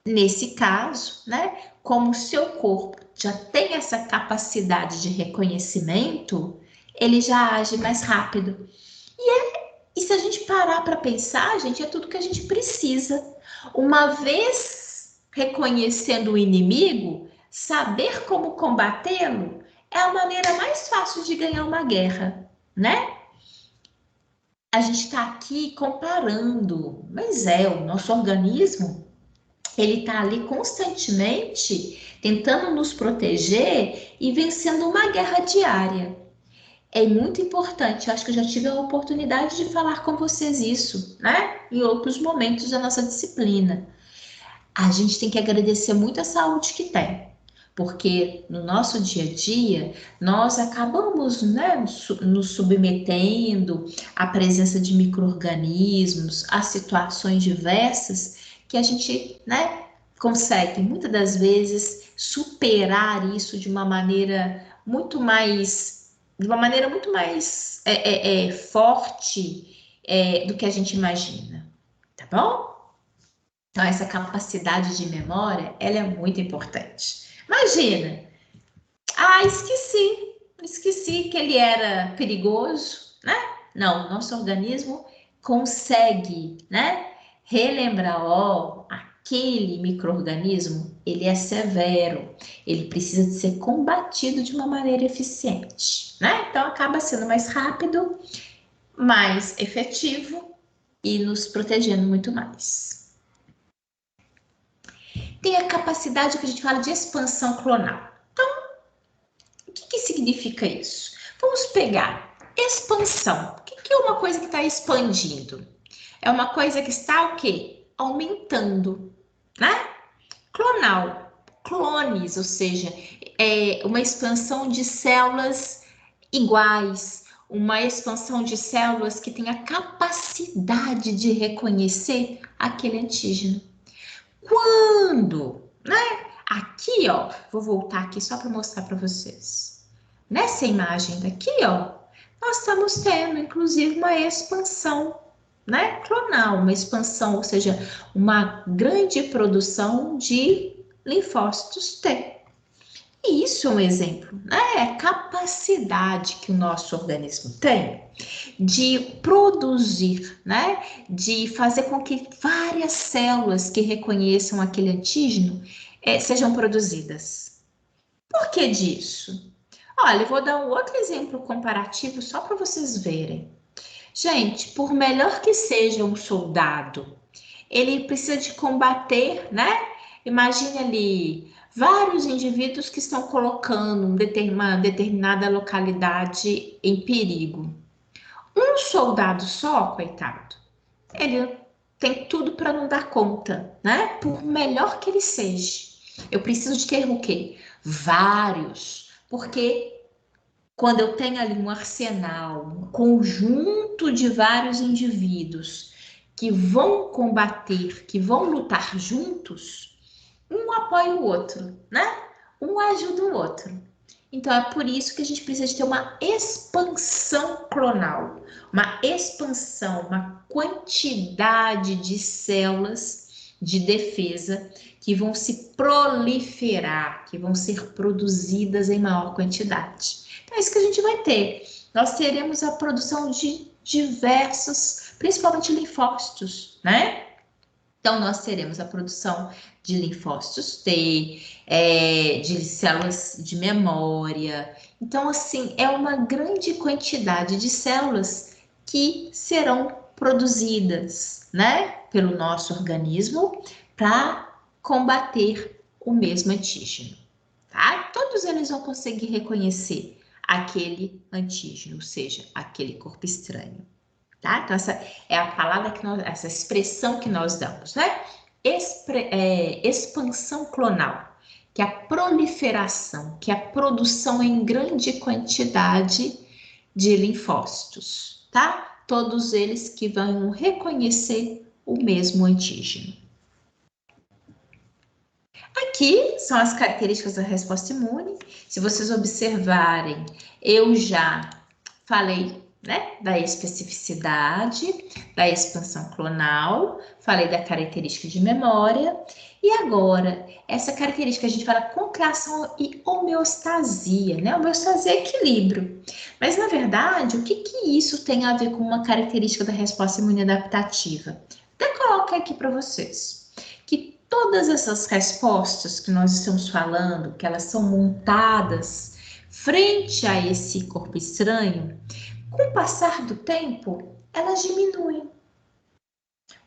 nesse caso, né, como o seu corpo já tem essa capacidade de reconhecimento, ele já age mais rápido. E se a gente parar para pensar, gente, é tudo que a gente precisa. Uma vez reconhecendo o inimigo, saber como combatê-lo é a maneira mais fácil de ganhar uma guerra, né? A gente está aqui comparando, mas o nosso organismo, ele está ali constantemente tentando nos proteger e vencendo uma guerra diária. É muito importante, acho que eu já tive a oportunidade de falar com vocês isso, né? Em outros momentos da nossa disciplina. A gente tem que agradecer muito a saúde que tem, porque no nosso dia a dia nós acabamos, né, nos submetendo à presença de micro-organismos, a situações diversas que a gente, né, consegue muitas das vezes superar isso de uma maneira muito mais forte do que a gente imagina, tá bom? Então, essa capacidade de memória, ela é muito importante. Imagina, esqueci que ele era perigoso, né? Não, nosso organismo consegue, né? Relembrar, ó, aquele micro-organismo, ele é severo, ele precisa de ser combatido de uma maneira eficiente, né? Então, acaba sendo mais rápido, mais efetivo e nos protegendo muito mais. tem a capacidade que a gente fala de expansão clonal. Então, o que significa isso? Vamos pegar expansão. O que é uma coisa que está expandindo? É uma coisa que está o quê? Aumentando, né? Clonal, clones, ou seja, é uma expansão de células iguais, uma expansão de células que tem a capacidade de reconhecer aquele antígeno. Quando, né? Aqui, ó, vou voltar aqui só para mostrar para vocês. Nessa imagem daqui, ó, nós estamos tendo, inclusive, uma expansão, né? Clonal, uma expansão, ou seja, uma grande produção de linfócitos T. E isso é um exemplo, né? É a capacidade que o nosso organismo tem de produzir, né? De fazer com que várias células que reconheçam aquele antígeno sejam produzidas. Por que disso? Olha, eu vou dar um outro exemplo comparativo só para vocês verem. Gente, por melhor que seja um soldado, ele precisa de combater, né? Imagine ali vários indivíduos que estão colocando uma determinada localidade em perigo. Um soldado só, coitado, ele tem tudo para não dar conta, né? Por melhor que ele seja. Eu preciso de ter o quê? Vários. Porque quando eu tenho ali um arsenal, um conjunto de vários indivíduos que vão combater, que vão lutar juntos, um apoia o outro, né? Um ajuda o outro. Então, é por isso que a gente precisa de ter uma expansão clonal, uma expansão, uma quantidade de células de defesa que vão se proliferar, que vão ser produzidas em maior quantidade. Então, é isso que a gente vai ter. Nós teremos a produção de diversos, principalmente linfócitos, né? Então, nós teremos a produção de linfócitos T, de células de memória. Então, assim, é uma grande quantidade de células que serão produzidas, né, pelo nosso organismo para combater o mesmo antígeno, tá? Todos eles vão conseguir reconhecer aquele antígeno, ou seja, aquele corpo estranho. Tá? Então, essa é a palavra que nós, essa expressão que nós damos, né? Expansão clonal, que é a proliferação, que é a produção em grande quantidade de linfócitos, tá? Todos eles que vão reconhecer o mesmo antígeno. Aqui são as características da resposta imune. Se vocês observarem, eu já falei, né, da especificidade, da expansão clonal, falei da característica de memória, e agora, essa característica a gente fala contração e homeostasia, né? Homeostasia é equilíbrio. Mas, na verdade, o que isso tem a ver com uma característica da resposta imune adaptativa? Até coloco aqui para vocês, que todas essas respostas que nós estamos falando, que elas são montadas frente a esse corpo estranho, com o passar do tempo, elas diminuem.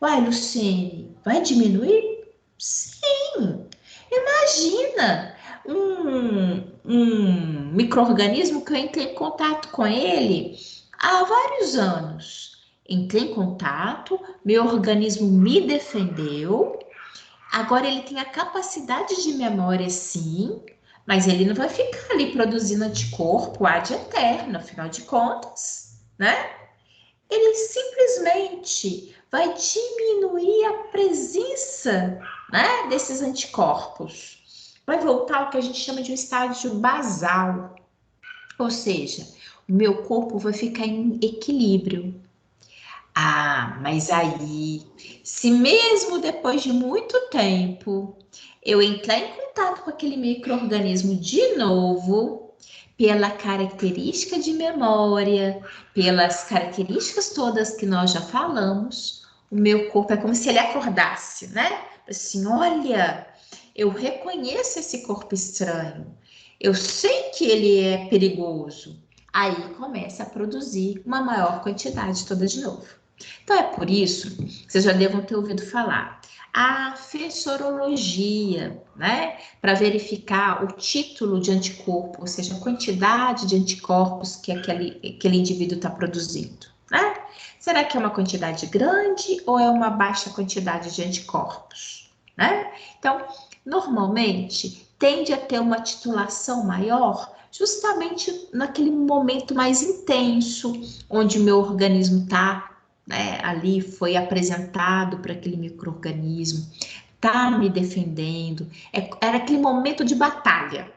Uai, Luciene, vai diminuir? Sim! Imagina um micro-organismo que eu entrei em contato com ele há vários anos. Entrei em contato, meu organismo me defendeu, agora ele tem a capacidade de memória, sim, mas ele não vai ficar ali produzindo anticorpo ad eterno, afinal de contas, né? Ele simplesmente vai diminuir a presença, né, desses anticorpos. Vai voltar ao que a gente chama de um estágio basal. Ou seja, o meu corpo vai ficar em equilíbrio. Ah, mas aí, se mesmo depois de muito tempo eu entrar em contato com aquele micro-organismo de novo, pela característica de memória, pelas características todas que nós já falamos, o meu corpo é como se ele acordasse, né? Assim, olha, eu reconheço esse corpo estranho, eu sei que ele é perigoso. Aí começa a produzir uma maior quantidade toda de novo. Então é por isso que vocês já devam ter ouvido falar. fez sorologia, né? Para verificar o título de anticorpo, ou seja, a quantidade de anticorpos que aquele indivíduo está produzindo, né? Será que é uma quantidade grande ou é uma baixa quantidade de anticorpos, né? Então, normalmente, tende a ter uma titulação maior justamente naquele momento mais intenso, onde o meu organismo está, né, ali foi apresentado para aquele micro-organismo, está me defendendo, era aquele momento de batalha.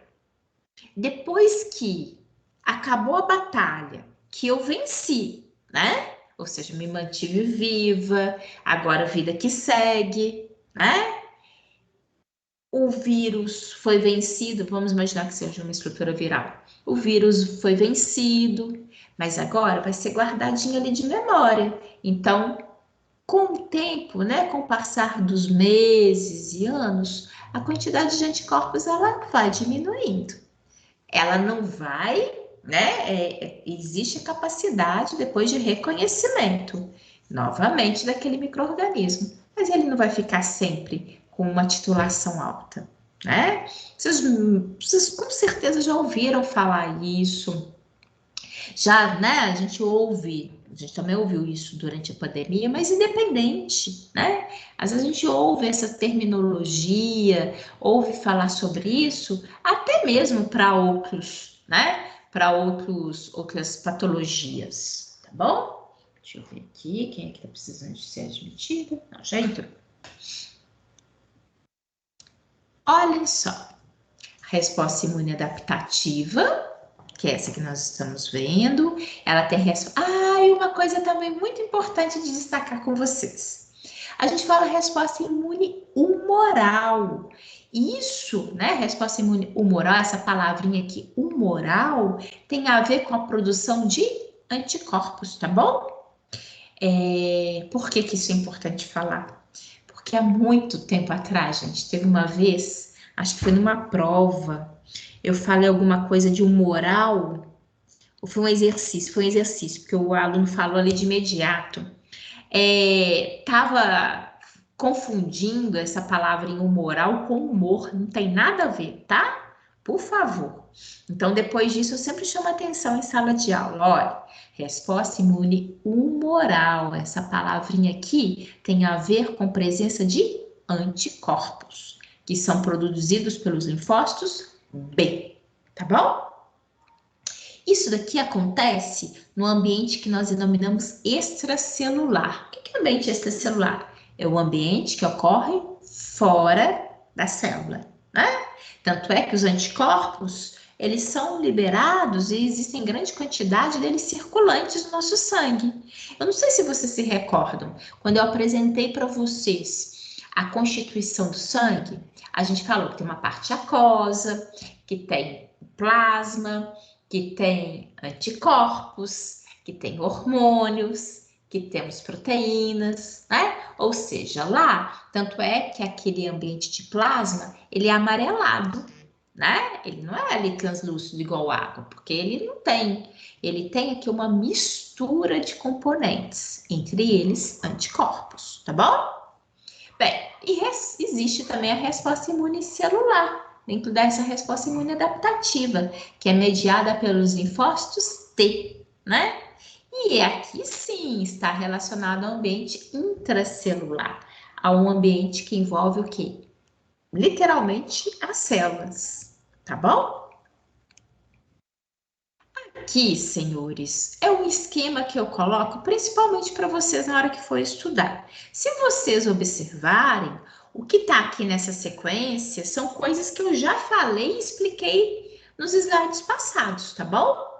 Depois que acabou a batalha, que eu venci, né? Ou seja, me mantive viva, agora a vida que segue, né? O vírus foi vencido, vamos imaginar que seja uma estrutura viral. O vírus foi vencido, mas agora vai ser guardadinho ali de memória. Então, com o tempo, né, com o passar dos meses e anos, a quantidade de anticorpos ela vai diminuindo. Ela não vai, né? Existe a capacidade depois de reconhecimento, novamente, daquele micro-organismo, mas ele não vai ficar sempre com uma titulação alta, né? Vocês com certeza já ouviram falar isso, já, né? A gente também ouviu isso durante a pandemia, mas independente, né? Às vezes a gente ouve essa terminologia, ouve falar sobre isso, até mesmo para outros, né? Para outras patologias, tá bom? Deixa eu ver aqui, quem é que tá precisando de ser admitido? Não, já entrou. Olha só, resposta imune adaptativa, que é essa que nós estamos vendo, ela tem resposta. E uma coisa também muito importante de destacar com vocês. A gente fala resposta imune humoral. Isso, né? Resposta imune humoral, essa palavrinha aqui, humoral, tem a ver com a produção de anticorpos, tá bom? Por que isso é importante falar? Porque há muito tempo atrás, gente, teve uma vez, acho que foi numa prova, eu falei alguma coisa de humoral, ou foi um exercício, porque o aluno falou ali de imediato. Tava confundindo essa palavra em humoral com humor, não tem nada a ver, tá? Por favor. Então, depois disso, eu sempre chamo atenção em sala de aula. Olha, resposta imune humoral. Essa palavrinha aqui tem a ver com presença de anticorpos, que são produzidos pelos linfócitos B, tá bom? Isso daqui acontece no ambiente que nós denominamos extracelular. O que é ambiente extracelular? É o ambiente que ocorre fora da célula, né? Tanto é que os anticorpos, eles são liberados e existem grande quantidade deles circulantes no nosso sangue. Eu não sei se vocês se recordam, quando eu apresentei para vocês a constituição do sangue, a gente falou que tem uma parte aquosa, que tem plasma, que tem anticorpos, que tem hormônios, que temos proteínas, né? Ou seja, lá, tanto é que aquele ambiente de plasma, ele é amarelado, né? Ele não é ali translúcido igual água, porque ele tem aqui uma mistura de componentes, entre eles anticorpos, tá bom? Bem, existe também a resposta imune celular, dentro dessa resposta imune adaptativa, que é mediada pelos linfócitos T, né? E aqui sim está relacionado ao ambiente intracelular, a um ambiente que envolve o quê? Literalmente as células, tá bom? Aqui, senhores, é um esquema que eu coloco principalmente para vocês na hora que for estudar. Se vocês observarem, o que está aqui nessa sequência são coisas que eu já falei e expliquei nos slides passados, tá bom?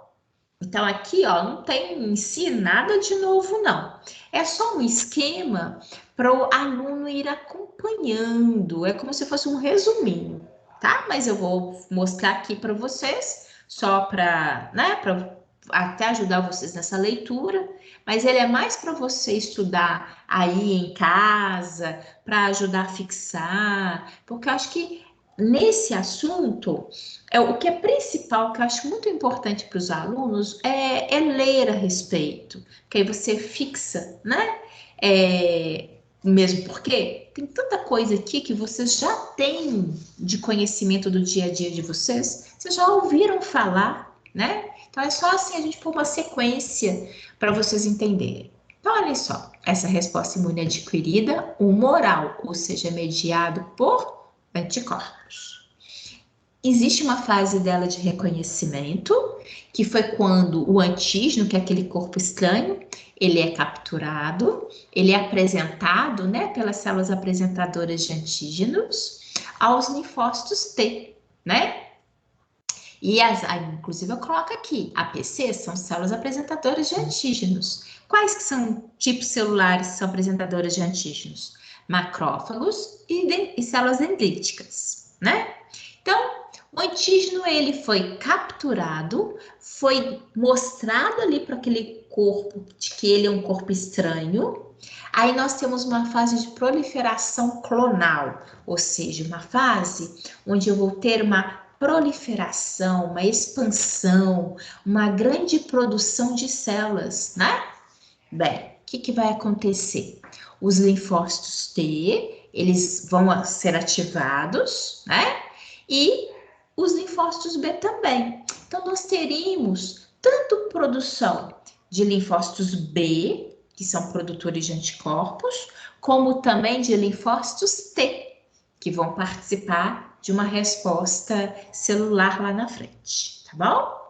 Então, aqui, ó, não tem em si nada de novo, não. É só um esquema para o aluno ir acompanhando. É como se fosse um resuminho, tá? Mas eu vou mostrar aqui para vocês, só para, né, para até ajudar vocês nessa leitura. Mas ele é mais para você estudar aí em casa, para ajudar a fixar, porque eu acho que nesse assunto, o que é principal, que eu acho muito importante para os alunos, é ler a respeito, que aí você fixa, né? Mesmo porque tem tanta coisa aqui que vocês já têm de conhecimento do dia a dia de vocês, vocês já ouviram falar, né? Então é só assim a gente pôr uma sequência para vocês entenderem. Então, olha só, essa resposta imune adquirida, humoral, ou seja, mediado por anticorpos. Existe uma fase dela de reconhecimento, que foi quando o antígeno, que é aquele corpo estranho, ele é capturado, ele é apresentado, né, pelas células apresentadoras de antígenos aos linfócitos T, né? E inclusive eu coloco aqui, APC são células apresentadoras de antígenos. Quais que são tipos celulares que são apresentadoras de antígenos? Macrófagos e células dendríticas, né? Então, o antígeno, ele foi capturado, foi mostrado ali para aquele corpo, de que ele é um corpo estranho. Aí nós temos uma fase de proliferação clonal, ou seja, uma fase onde eu vou ter uma proliferação, uma expansão, uma grande produção de células, né? Bem, o que vai acontecer? Os linfócitos T, eles vão ser ativados, né? E os linfócitos B também. Então, nós teríamos tanto produção de linfócitos B, que são produtores de anticorpos, como também de linfócitos T, que vão participar de uma resposta celular lá na frente, tá bom?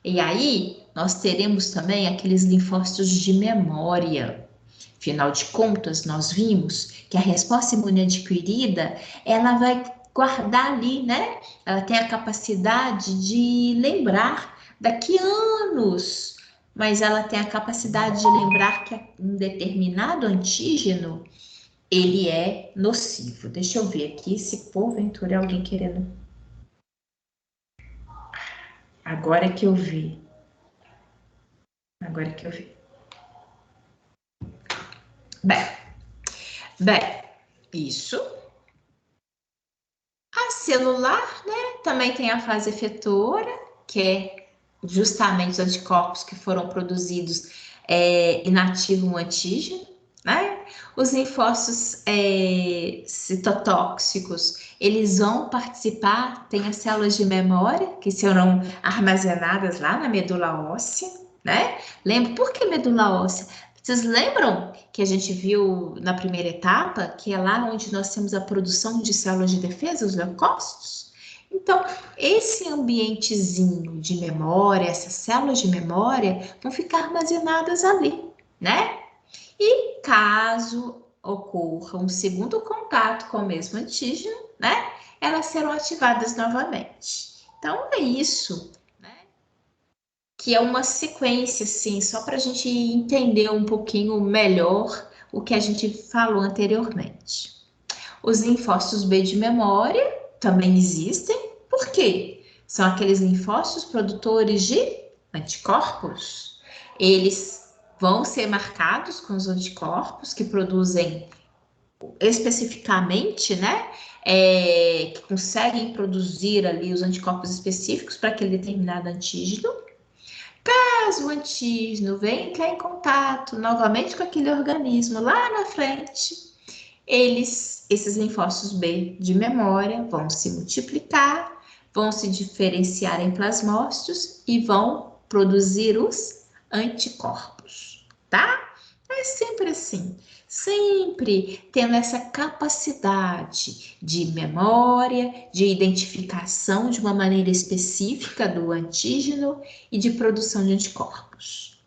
E aí, nós teremos também aqueles linfócitos de memória. Afinal de contas, nós vimos que a resposta imune adquirida, ela vai guardar ali, né? Ela tem a capacidade de lembrar daqui a anos, mas ela tem a capacidade de lembrar que um determinado antígeno, ele é nocivo. Deixa eu ver aqui se porventura é alguém querendo. Agora que eu vi. Agora que eu vi. Bem, isso. A celular, né, também tem a fase efetora, que é justamente os anticorpos que foram produzidos inativam o antígeno, né? Os linfócitos citotóxicos, eles vão participar, tem as células de memória, que serão armazenadas lá na medula óssea, né? Lembra, por que medula óssea? Vocês lembram que a gente viu na primeira etapa, que é lá onde nós temos a produção de células de defesa, os leucócitos? Então, esse ambientezinho de memória, essas células de memória, vão ficar armazenadas ali, né? E caso ocorra um segundo contato com o mesmo antígeno, né? Elas serão ativadas novamente. Então, é isso, né? Que é uma sequência, assim, só para a gente entender um pouquinho melhor o que a gente falou anteriormente. Os linfócitos B de memória também existem. Por quê? São aqueles linfócitos produtores de anticorpos. Eles vão ser marcados com os anticorpos que produzem especificamente, né? Que conseguem produzir ali os anticorpos específicos para aquele determinado antígeno. Caso o antígeno venha entrar em contato novamente com aquele organismo lá na frente, esses linfócitos B de memória vão se multiplicar, vão se diferenciar em plasmócitos e vão produzir os anticorpos, tá? É sempre assim, sempre tendo essa capacidade de memória, de identificação de uma maneira específica do antígeno e de produção de anticorpos.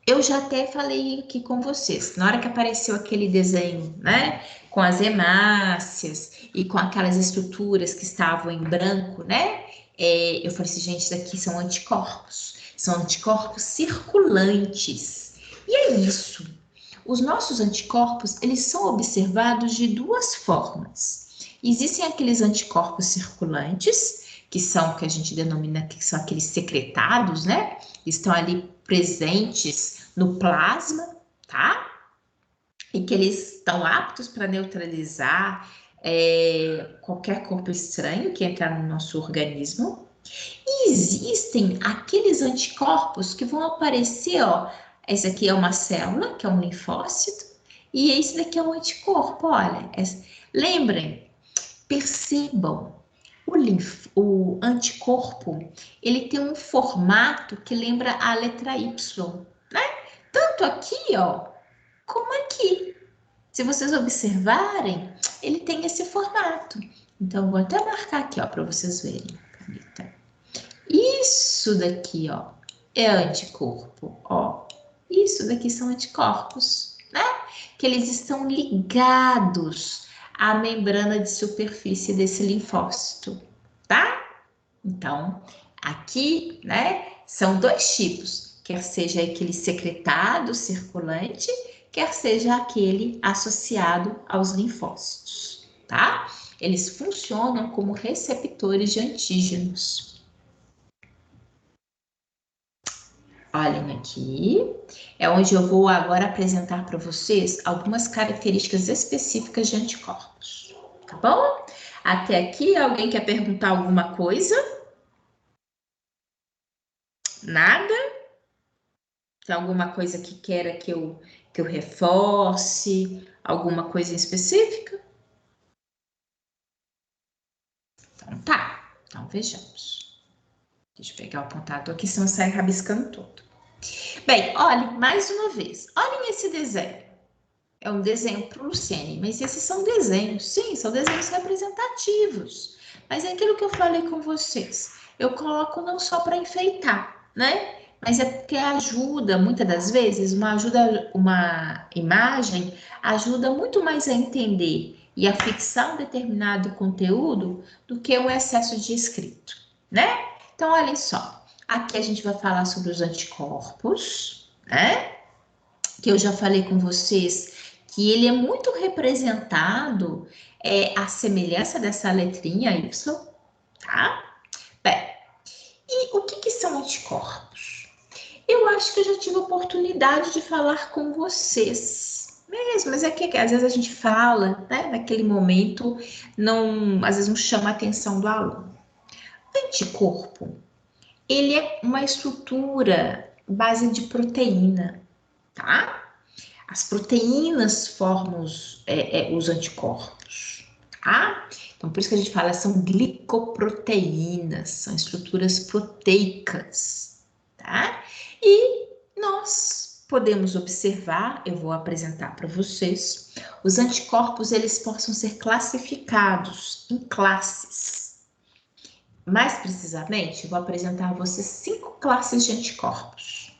Eu já até falei aqui com vocês, na hora que apareceu aquele desenho, né, com as hemácias e com aquelas estruturas que estavam em branco, né, eu falei assim, gente, isso daqui são anticorpos circulantes. E é isso. Os nossos anticorpos, eles são observados de duas formas. Existem aqueles anticorpos circulantes, que são o que a gente denomina que são aqueles secretados, né? Estão ali presentes no plasma, tá? E que eles estão aptos para neutralizar qualquer corpo estranho que entrar no nosso organismo. E existem aqueles anticorpos que vão aparecer, ó. Esse aqui é uma célula, que é um linfócito. E esse daqui é um anticorpo, olha. Lembrem, percebam, o anticorpo, ele tem um formato que lembra a letra Y, né? Tanto aqui, ó, como aqui. Se vocês observarem, ele tem esse formato. Então, vou até marcar aqui, ó, para vocês verem. Caneta. Isso daqui, ó, é anticorpo, ó. Isso daqui são anticorpos, né? Que eles estão ligados à membrana de superfície desse linfócito, tá? Então, aqui, né, são dois tipos, quer seja aquele secretado circulante, quer seja aquele associado aos linfócitos, tá? Eles funcionam como receptores de antígenos. Olhem aqui, é onde eu vou agora apresentar para vocês algumas características específicas de anticorpos, tá bom? Até aqui, alguém quer perguntar alguma coisa? Nada? Tem alguma coisa que queira que eu reforce? Alguma coisa em específica? Então tá, então vejamos. Deixa eu pegar o apontador aqui, senão sai rabiscando tudo. Bem, olhem mais uma vez. Olhem esse desenho. É um desenho para o Luciene, mas esses são desenhos, sim, são desenhos representativos. Mas é aquilo que eu falei com vocês. Eu coloco não só para enfeitar, né? Mas é porque ajuda, muitas das vezes, uma imagem ajuda muito mais a entender e a fixar um determinado conteúdo do que um excesso de escrito, né? Então, olhem só. Aqui a gente vai falar sobre os anticorpos, né? Que eu já falei com vocês que ele é muito representado, a semelhança dessa letrinha Y, tá? Bem, e o que são anticorpos? Eu acho que eu já tive a oportunidade de falar com vocês mesmo, mas é que às vezes a gente fala, né, naquele momento, não, às vezes não chama a atenção do aluno. O anticorpo, ele é uma estrutura base de proteína, tá? As proteínas formam os anticorpos, tá? Então, por isso que a gente fala, são glicoproteínas, são estruturas proteicas, tá? E nós podemos observar, eu vou apresentar para vocês, os anticorpos, eles possam ser classificados em classes. Mais precisamente, eu vou apresentar a vocês 5 classes de anticorpos.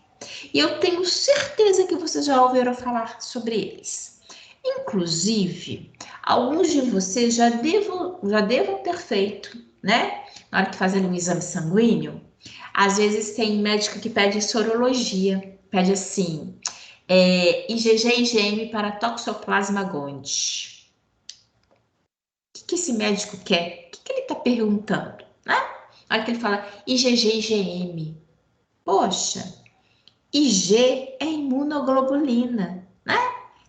E eu tenho certeza que vocês já ouviram falar sobre eles. Inclusive, alguns de vocês já devam ter feito, né? Na hora que fazem um exame sanguíneo, às vezes tem médico que pede sorologia, pede assim, IgG e IgM para Toxoplasma gondii. O que esse médico quer? O que ele está perguntando, né? Na hora que ele fala IgG e IgM. Poxa, Ig é imunoglobulina, né?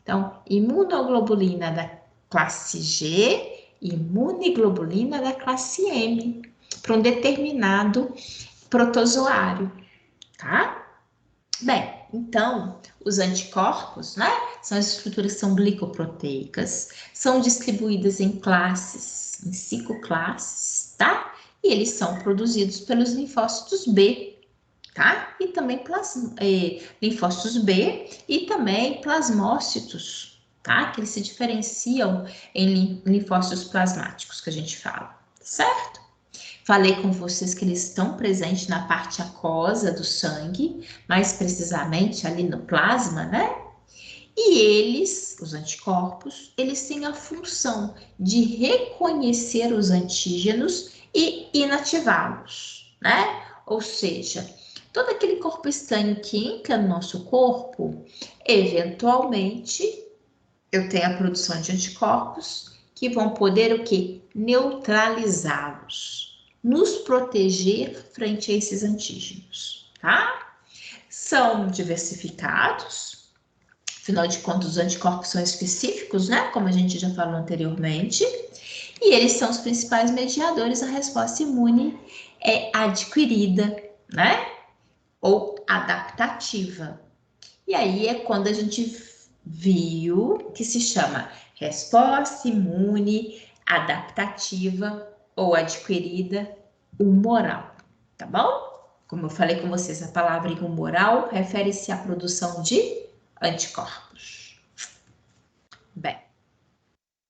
Então, imunoglobulina da classe G, imunoglobulina da classe M, para um determinado protozoário, tá? Bem, então, os anticorpos, né? São as estruturas que são glicoproteicas, são distribuídas em classes, em 5 classes, tá? E eles são produzidos pelos linfócitos B, tá? E também linfócitos B e também plasmócitos, tá? Que eles se diferenciam em linfócitos plasmáticos, que a gente fala, certo? Falei com vocês que eles estão presentes na parte aquosa do sangue, mais precisamente ali no plasma, né? E eles, os anticorpos, eles têm a função de reconhecer os antígenos e inativá-los, né? Ou seja, todo aquele corpo estranho que entra no nosso corpo, eventualmente, eu tenho a produção de anticorpos que vão poder o quê? Neutralizá-los, nos proteger frente a esses antígenos, tá? São diversificados, afinal de contas, os anticorpos são específicos, né? Como a gente já falou anteriormente, e eles são os principais mediadores da resposta imune adquirida, né? Ou adaptativa. E aí é quando a gente viu, que se chama resposta imune adaptativa ou adquirida humoral, tá bom? Como eu falei com vocês, a palavra humoral refere-se à produção de anticorpos. Bem,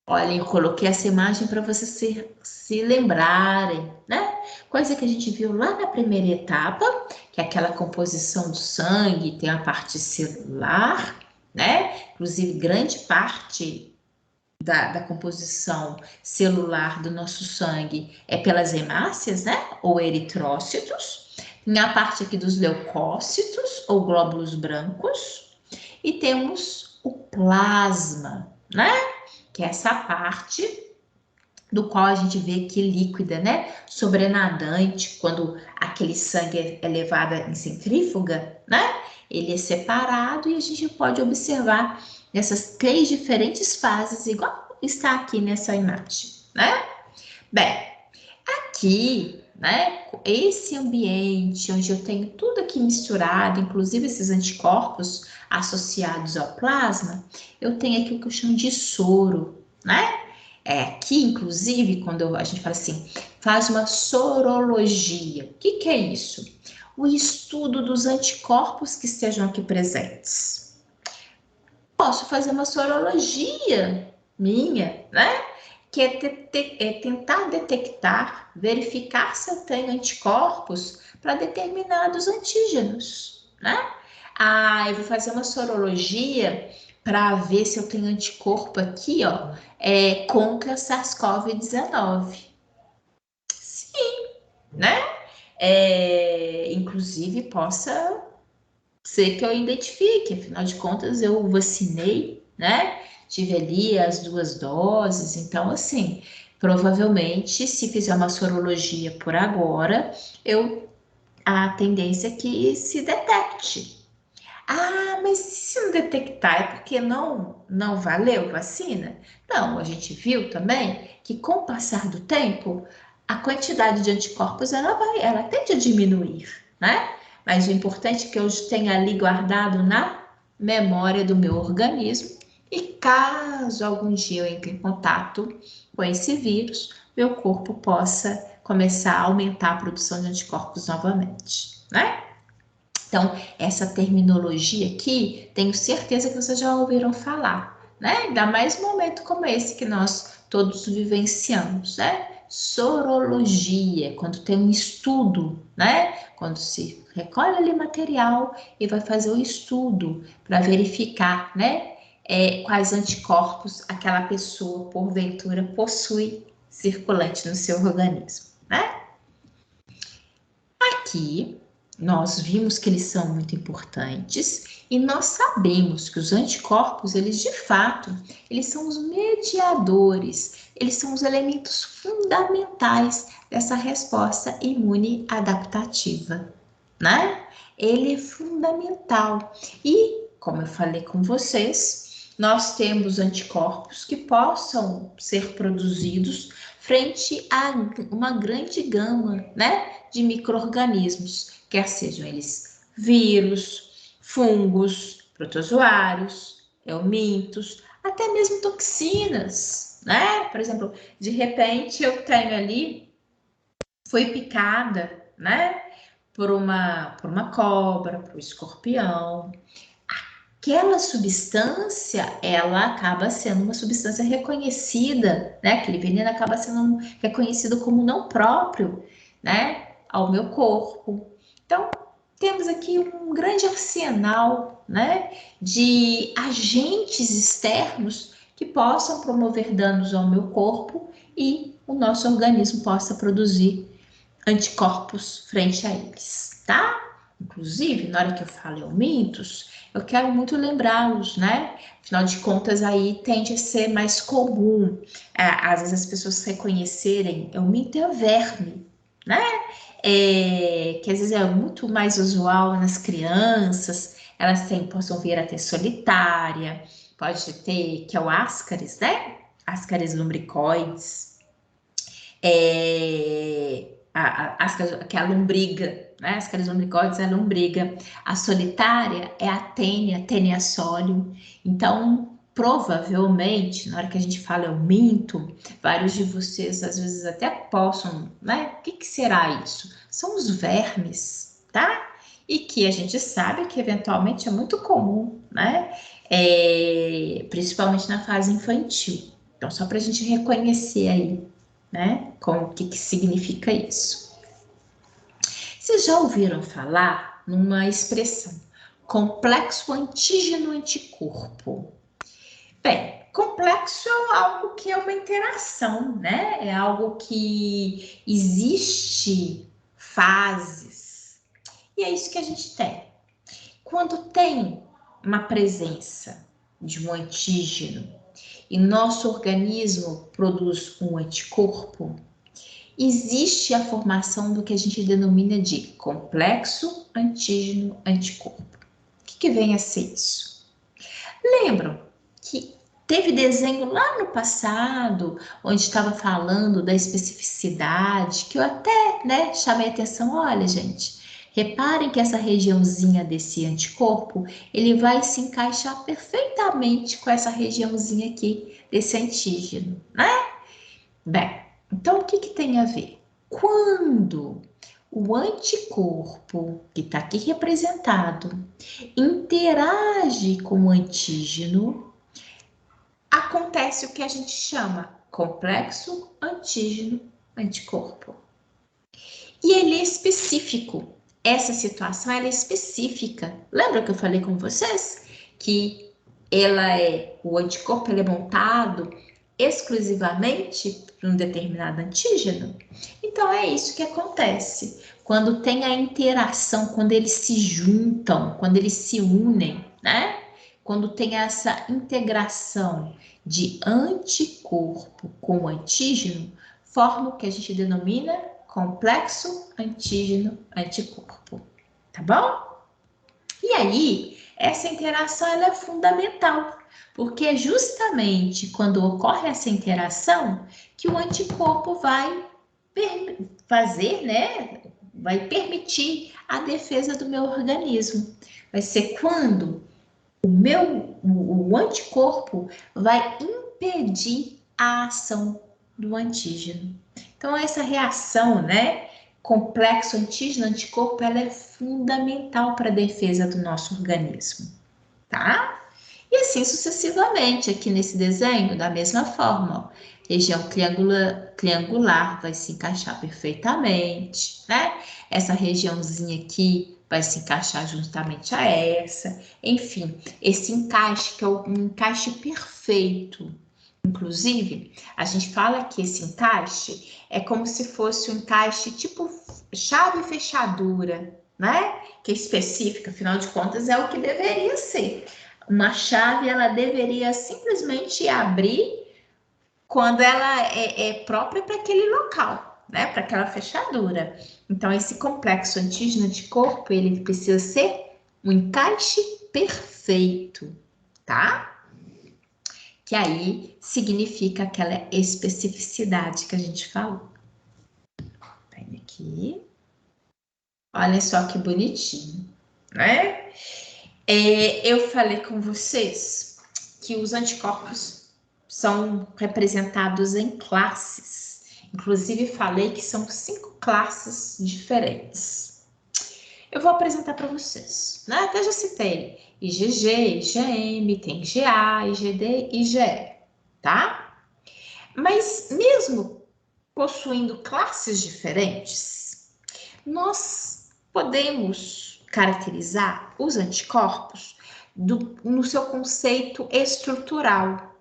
olhem, eu coloquei essa imagem para vocês se lembrarem, né? Coisa que a gente viu lá na primeira etapa, que é aquela composição do sangue, tem a parte celular, né? Inclusive, grande parte da composição celular do nosso sangue é pelas hemácias, né? Ou eritrócitos. Tem a parte aqui dos leucócitos, ou glóbulos brancos. E temos o plasma, né? Que é essa parte do qual a gente vê aqui líquida, né? Sobrenadante, quando aquele sangue é levado em centrífuga, né? Ele é separado e a gente pode observar essas 3 diferentes fases, igual está aqui nessa imagem, né? Bem, aqui, né? Esse ambiente onde eu tenho tudo aqui misturado, inclusive esses anticorpos associados ao plasma, eu tenho aqui o que eu chamo de soro, né? Aqui, inclusive, quando a gente fala assim, faz uma sorologia. O que é isso? O estudo dos anticorpos que estejam aqui presentes. Posso fazer uma sorologia minha, né? Que é tentar detectar, verificar se eu tenho anticorpos para determinados antígenos, né? Eu vou fazer uma sorologia para ver se eu tenho anticorpo aqui, ó, contra SARS-CoV-19. Sim, né? Inclusive, possa ser que eu identifique, afinal de contas, eu vacinei, né? Tive ali as 2 doses, então, assim, provavelmente, se fizer uma sorologia por agora, a tendência é que se detecte. Mas se não detectar é porque não valeu vacina? Não, a gente viu também que com o passar do tempo, a quantidade de anticorpos ela tende a diminuir, né? Mas o importante é que eu tenha ali guardado na memória do meu organismo e caso algum dia eu entre em contato com esse vírus, meu corpo possa começar a aumentar a produção de anticorpos novamente, né? Então, essa terminologia aqui, tenho certeza que vocês já ouviram falar, né? Ainda mais um momento como esse que nós todos vivenciamos, né? Sorologia, quando tem um estudo, né? Quando se recolhe ali material e vai fazer o estudo para verificar, né? Quais anticorpos aquela pessoa, porventura, possui circulante no seu organismo, né? Aqui, nós vimos que eles são muito importantes e nós sabemos que os anticorpos, eles de fato, eles são os mediadores, eles são os elementos fundamentais dessa resposta imune adaptativa, né? Ele é fundamental. E, como eu falei com vocês, nós temos anticorpos que possam ser produzidos frente a uma grande gama, né, de micro-organismos, quer sejam eles vírus, fungos, protozoários, eumintos, até mesmo toxinas, né? Por exemplo, de repente eu tenho ali, foi picada, né, por uma cobra, por um escorpião. Aquela substância, ela acaba sendo uma substância reconhecida, né? Aquele veneno acaba sendo reconhecido como não próprio, né? Ao meu corpo. Então, temos aqui um grande arsenal, né? De agentes externos que possam promover danos ao meu corpo e o nosso organismo possa produzir anticorpos frente a eles, tá? Inclusive, na hora que eu falo eumintos, eu quero muito lembrá-los, né? Afinal de contas, aí tende a ser mais comum, às vezes as pessoas reconhecerem euminto é verme, né? Que às vezes é muito mais usual nas crianças, elas possam vir a ter solitária, pode ter, que é o ascaris, né? Ascaris lumbricoides, que é a lombriga, né? As Carisomicoses é a lombriga. A solitária é a Tênia solium. Então, provavelmente, na hora que a gente fala eu minto, vários de vocês às vezes até possam, né? O que que será isso? São os vermes, tá? E que a gente sabe que eventualmente é muito comum, né? Principalmente na fase infantil. Então, só para a gente reconhecer aí, né? Com o que significa isso. Vocês já ouviram falar numa expressão, complexo antígeno-anticorpo? Bem, complexo é algo que é uma interação, né? É algo que existe fases. E é isso que a gente tem. Quando tem uma presença de um antígeno e nosso organismo produz um anticorpo, existe a formação do que a gente denomina de complexo antígeno-anticorpo. O que vem a ser isso? Lembram que teve desenho lá no passado, onde estava falando da especificidade, que eu até, né, chamei a atenção, olha, gente, reparem que essa regiãozinha desse anticorpo, ele vai se encaixar perfeitamente com essa regiãozinha aqui desse antígeno, né? Bem, então o que tem a ver? Quando o anticorpo, que está aqui representado, interage com o antígeno, acontece o que a gente chama complexo antígeno-anticorpo. E ele é específico. Essa situação ela é específica. Lembra que eu falei com vocês? Que o anticorpo ele é montado exclusivamente para um determinado antígeno? Então, é isso que acontece. Quando tem a interação, quando eles se juntam, quando eles se unem, né? Quando tem essa integração de anticorpo com antígeno, forma o que a gente denomina complexo antígeno-anticorpo. Tá bom? E aí, essa interação ela é fundamental, porque é justamente quando ocorre essa interação que o anticorpo vai fazer, né? Vai permitir a defesa do meu organismo. Vai ser quando o anticorpo vai impedir a ação do antígeno. Então, essa reação, né? Complexo antígeno-anticorpo, ela é fundamental para a defesa do nosso organismo, tá? E assim sucessivamente, aqui nesse desenho, da mesma forma, ó, região triangular vai se encaixar perfeitamente, né? Essa regiãozinha aqui vai se encaixar juntamente a essa. Enfim, esse encaixe que é um encaixe perfeito. Inclusive, a gente fala que esse encaixe é como se fosse um encaixe tipo chave e fechadura, né? Que é específica, afinal de contas, é o que deveria ser. Uma chave, ela deveria simplesmente abrir quando ela é própria para aquele local, né? Para aquela fechadura. Então, esse complexo antígeno-anticorpo, ele precisa ser um encaixe perfeito, tá? Que aí significa aquela especificidade que a gente falou. Vem aqui. Olha só que bonitinho, né? Eu falei com vocês que os anticorpos são representados em classes. Inclusive, falei que são 5 classes diferentes. Eu vou apresentar para vocês, né? Até já citei IgG, IgM, tem IgA, IgD e IgE, tá? Mas mesmo possuindo classes diferentes, nós podemos caracterizar os anticorpos no seu conceito estrutural.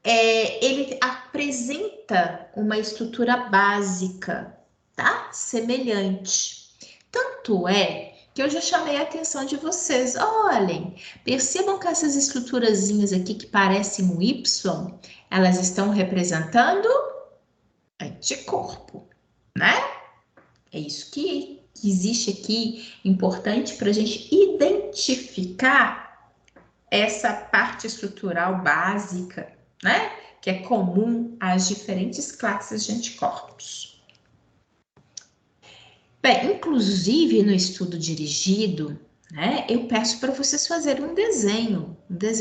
Ele apresenta uma estrutura básica, tá? Semelhante. Tanto é que eu já chamei a atenção de vocês. Olhem, percebam que essas estruturazinhas aqui que parecem um Y, elas estão representando anticorpo, né? É isso que existe aqui, importante para a gente identificar essa parte estrutural básica, né? Que é comum às diferentes classes de anticorpos. Bem, inclusive no estudo dirigido, né, eu peço para vocês fazerem um desenho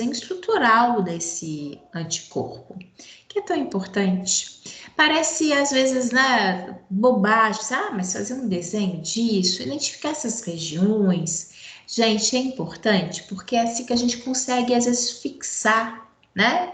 estrutural desse anticorpo, que é tão importante. Parece, às vezes, né, bobagem, mas fazer um desenho disso, identificar essas regiões, gente, é importante, porque é assim que a gente consegue, às vezes, fixar, né?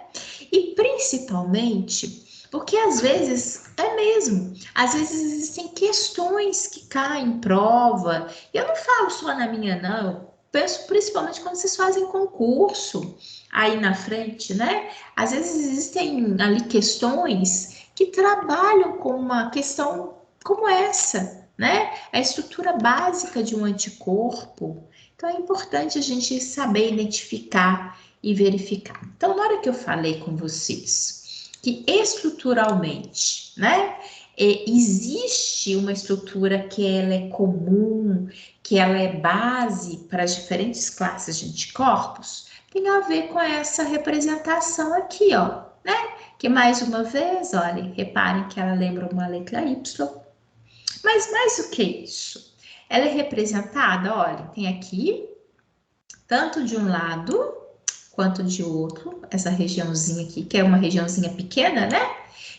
E principalmente porque às vezes é mesmo, às vezes existem questões que caem em prova. E eu não falo só na minha, não. Eu penso principalmente quando vocês fazem concurso aí na frente, né? Às vezes existem ali questões que trabalham com uma questão como essa, né? A estrutura básica de um anticorpo. Então é importante a gente saber identificar e verificar. Então, na hora que eu falei com vocês que estruturalmente, né, existe uma estrutura que ela é comum, que ela é base para as diferentes classes de anticorpos, tem a ver com essa representação aqui, ó, né? Que mais uma vez, olhem, reparem que ela lembra uma letra Y, mas mais do que isso, ela é representada, olha, tem aqui, tanto de um lado quanto de outro, essa regiãozinha aqui, que é uma regiãozinha pequena, né?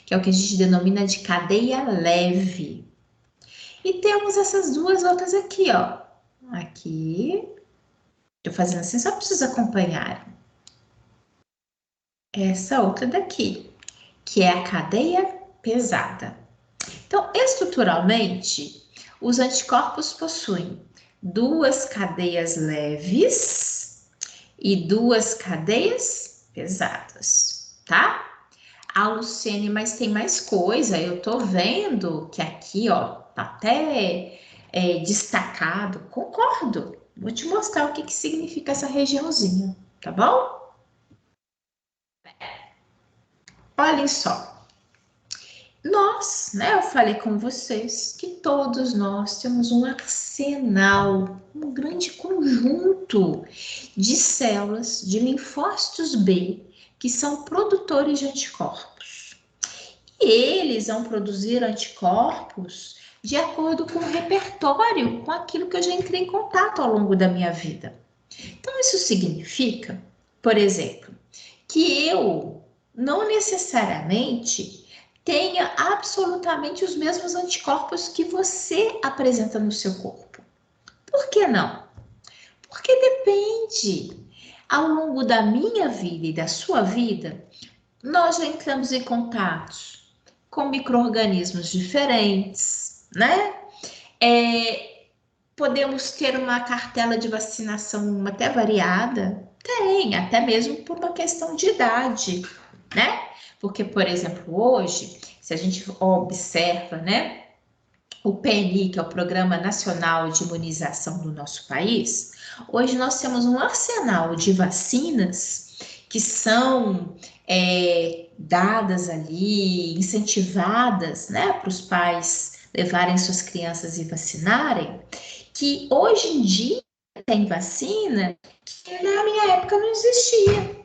Que é o que a gente denomina de cadeia leve. E temos essas duas outras aqui, ó. Aqui, tô fazendo assim só para vocês acompanharem. Essa outra daqui, que é a cadeia pesada. Então, estruturalmente, os anticorpos possuem duas cadeias leves e duas cadeias pesadas, tá? Ah, Luciene, mas tem mais coisa. Eu tô vendo que aqui, ó, tá até destacado. Concordo. Vou te mostrar o que que significa essa regiãozinha, tá bom? Olhem só. Nós, né, eu falei com vocês que todos nós temos um arsenal, um grande conjunto de células de linfócitos B que são produtores de anticorpos. E eles vão produzir anticorpos de acordo com o repertório, com aquilo que eu já entrei em contato ao longo da minha vida. Então, isso significa, por exemplo, que eu não necessariamente tenha absolutamente os mesmos anticorpos que você apresenta no seu corpo. Por que não? Porque depende. Ao longo da minha vida e da sua vida, nós já entramos em contato com micro-organismos diferentes, né? Podemos ter uma cartela de vacinação até variada? Tem, até mesmo por uma questão de idade, né? Porque, por exemplo, hoje, se a gente observa, né, o PNI, que é o Programa Nacional de Imunização do nosso país, hoje nós temos um arsenal de vacinas que são dadas ali, incentivadas, né, para os pais levarem suas crianças e vacinarem, que hoje em dia tem vacina que na minha época não existia,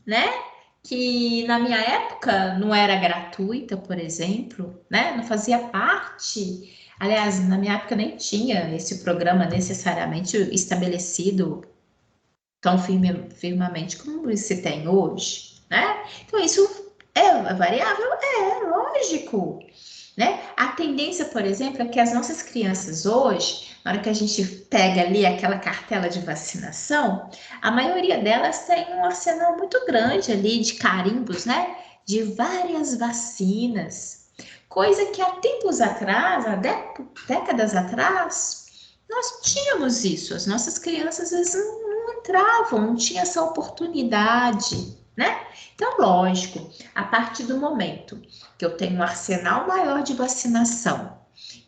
né? Que na minha época não era gratuita, por exemplo, né? Não fazia parte. Aliás, na minha época nem tinha esse programa necessariamente estabelecido tão firmemente como se tem hoje, né? Então, isso é variável? É, lógico, né? A tendência, por exemplo, é que as nossas crianças hoje, na hora que a gente pega ali aquela cartela de vacinação, a maioria delas tem um arsenal muito grande ali de carimbos, né? De várias vacinas. Coisa que há tempos atrás, há décadas atrás, nós tínhamos isso. As nossas crianças, às vezes, não entravam, não tinha essa oportunidade, né? Então, lógico, a partir do momento que eu tenho um arsenal maior de vacinação,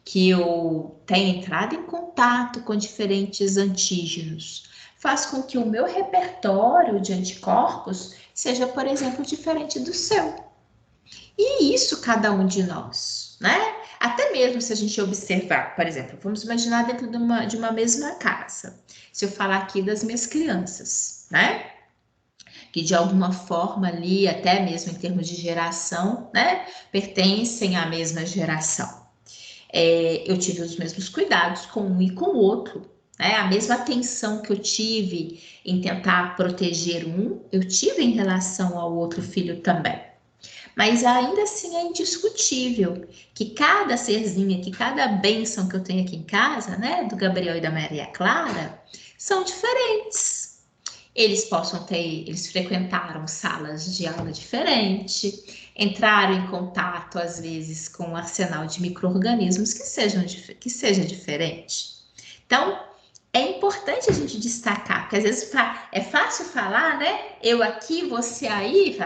que eu tenha entrado em contato com diferentes antígenos, faz com que o meu repertório de anticorpos seja, por exemplo, diferente do seu. E isso cada um de nós, né? Até mesmo se a gente observar, por exemplo, vamos imaginar dentro de uma mesma casa. Se eu falar aqui das minhas crianças, né? Que de alguma forma ali, até mesmo em termos de geração, né? Pertencem à mesma geração. eu tive os mesmos cuidados com um e com o outro, né? A mesma atenção que eu tive em tentar proteger um, eu tive em relação ao outro filho também. Mas ainda assim é indiscutível que cada serzinha, que cada bênção que eu tenho aqui em casa, né, do Gabriel e da Maria Clara, são diferentes. Eles frequentaram salas de aula diferente, entraram em contato às vezes com um arsenal de micro-organismos que seja diferente. Então, é importante a gente destacar, porque às vezes é fácil falar, né? Eu aqui, você aí,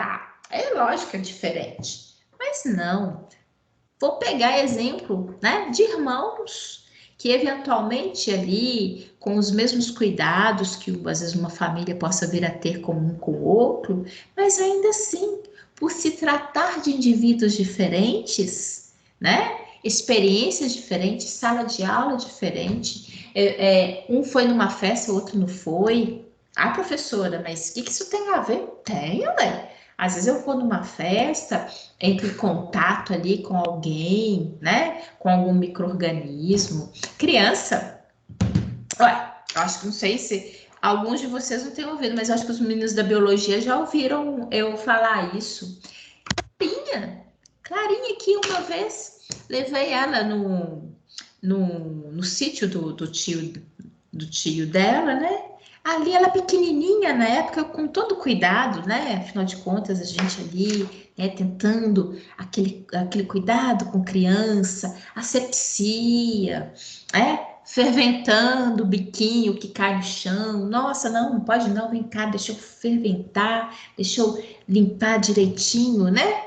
é lógico que é diferente. Mas não. Vou pegar exemplo, né, de irmãos que eventualmente ali, com os mesmos cuidados que às vezes uma família possa vir a ter com um com o outro, mas ainda assim, por se tratar de indivíduos diferentes, né, experiências diferentes, sala de aula diferente, um foi numa festa, o outro não foi. Ah, professora, mas o que isso tem a ver? Tem, ué. Às vezes eu vou numa festa, entro em contato ali com alguém, né? Com algum micro-organismo. Criança, ué, eu acho que não sei se alguns de vocês não têm ouvido, mas eu acho que os meninos da biologia já ouviram eu falar isso. Clarinha aqui uma vez, levei ela no sítio do tio dela, né? Ali ela pequenininha na época, com todo cuidado, né? Afinal de contas, a gente ali, né, tentando aquele cuidado com criança, asepsia, ferventando o biquinho que cai no chão. Nossa, não pode não, vem cá, deixa eu ferventar, deixa eu limpar direitinho, né?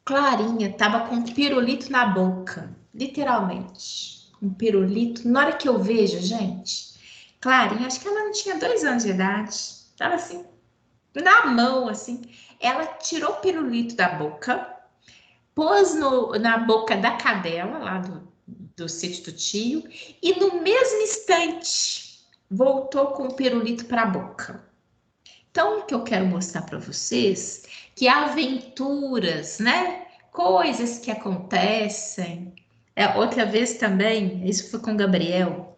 Clarinha tava com um pirulito na boca, literalmente. Um pirulito. Na hora que eu vejo, gente, Clarinha, acho que ela não tinha 2 anos de idade. Tava assim, na mão, assim. Ela tirou o pirulito da boca, pôs na boca da cadela, lá do sítio do tio, e no mesmo instante voltou com o pirulito para a boca. Então, o que eu quero mostrar para vocês que aventuras, né? Coisas que acontecem. Outra vez também, isso foi com o Gabriel.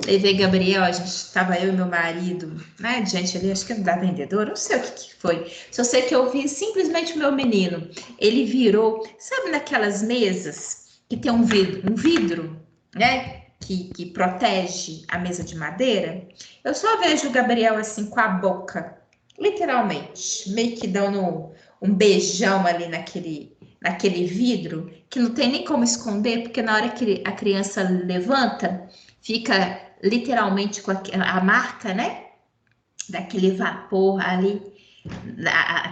Levei Gabriel, a gente estava eu e meu marido, né? Diante ali, acho que da vendedora, não sei o que foi. Só sei que eu vi simplesmente o meu menino. Ele virou, sabe naquelas mesas que tem um vidro, né? Que protege a mesa de madeira? Eu só vejo o Gabriel assim com a boca literalmente, meio que dando um beijão ali naquele vidro, que não tem nem como esconder, porque na hora que a criança levanta, fica literalmente com a marca, né? Daquele vapor ali,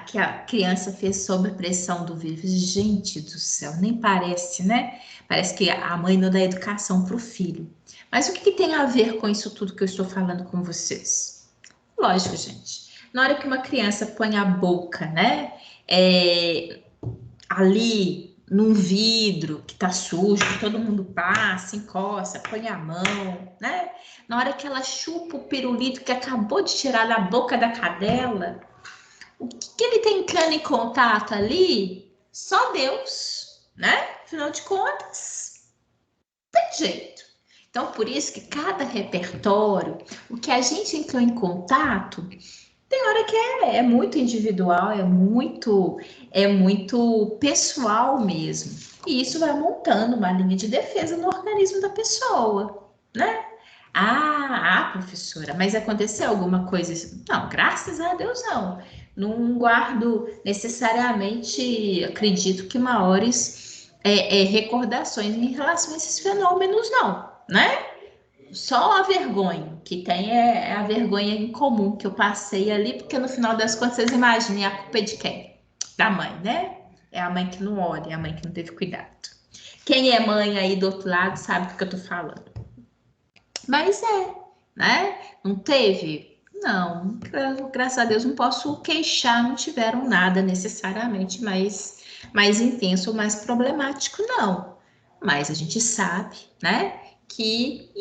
que a criança fez sob pressão do vidro. Gente do céu, nem parece, né? Parece que a mãe não dá educação para o filho. Mas o que tem a ver com isso tudo que eu estou falando com vocês? Lógico, gente. Na hora que uma criança põe a boca, né, ali num vidro que tá sujo, que todo mundo passa, encosta, põe a mão, né? Na hora que ela chupa o pirulito que acabou de tirar da boca da cadela, o que ele tem entrando em contato ali? Só Deus, né? Afinal de contas, não tem jeito. Então, por isso que cada repertório, o que a gente entrou em contato, tem hora que é muito individual, é muito pessoal mesmo. E isso vai montando uma linha de defesa no organismo da pessoa, né? Professora, mas aconteceu alguma coisa? Não, graças a Deus não. Não guardo necessariamente, acredito que maiores recordações em relação a esses fenômenos, não, né? Só a vergonha, que tem é a vergonha em comum que eu passei ali, porque no final das contas, vocês imaginem, a culpa é de quem? Da mãe, né? É a mãe que não olha, é a mãe que não teve cuidado. Quem é mãe aí do outro lado sabe do que eu tô falando. Mas né? Não teve? Não, graças a Deus não posso queixar, não tiveram nada necessariamente mais intenso ou mais problemático, não. Mas a gente sabe, né? Que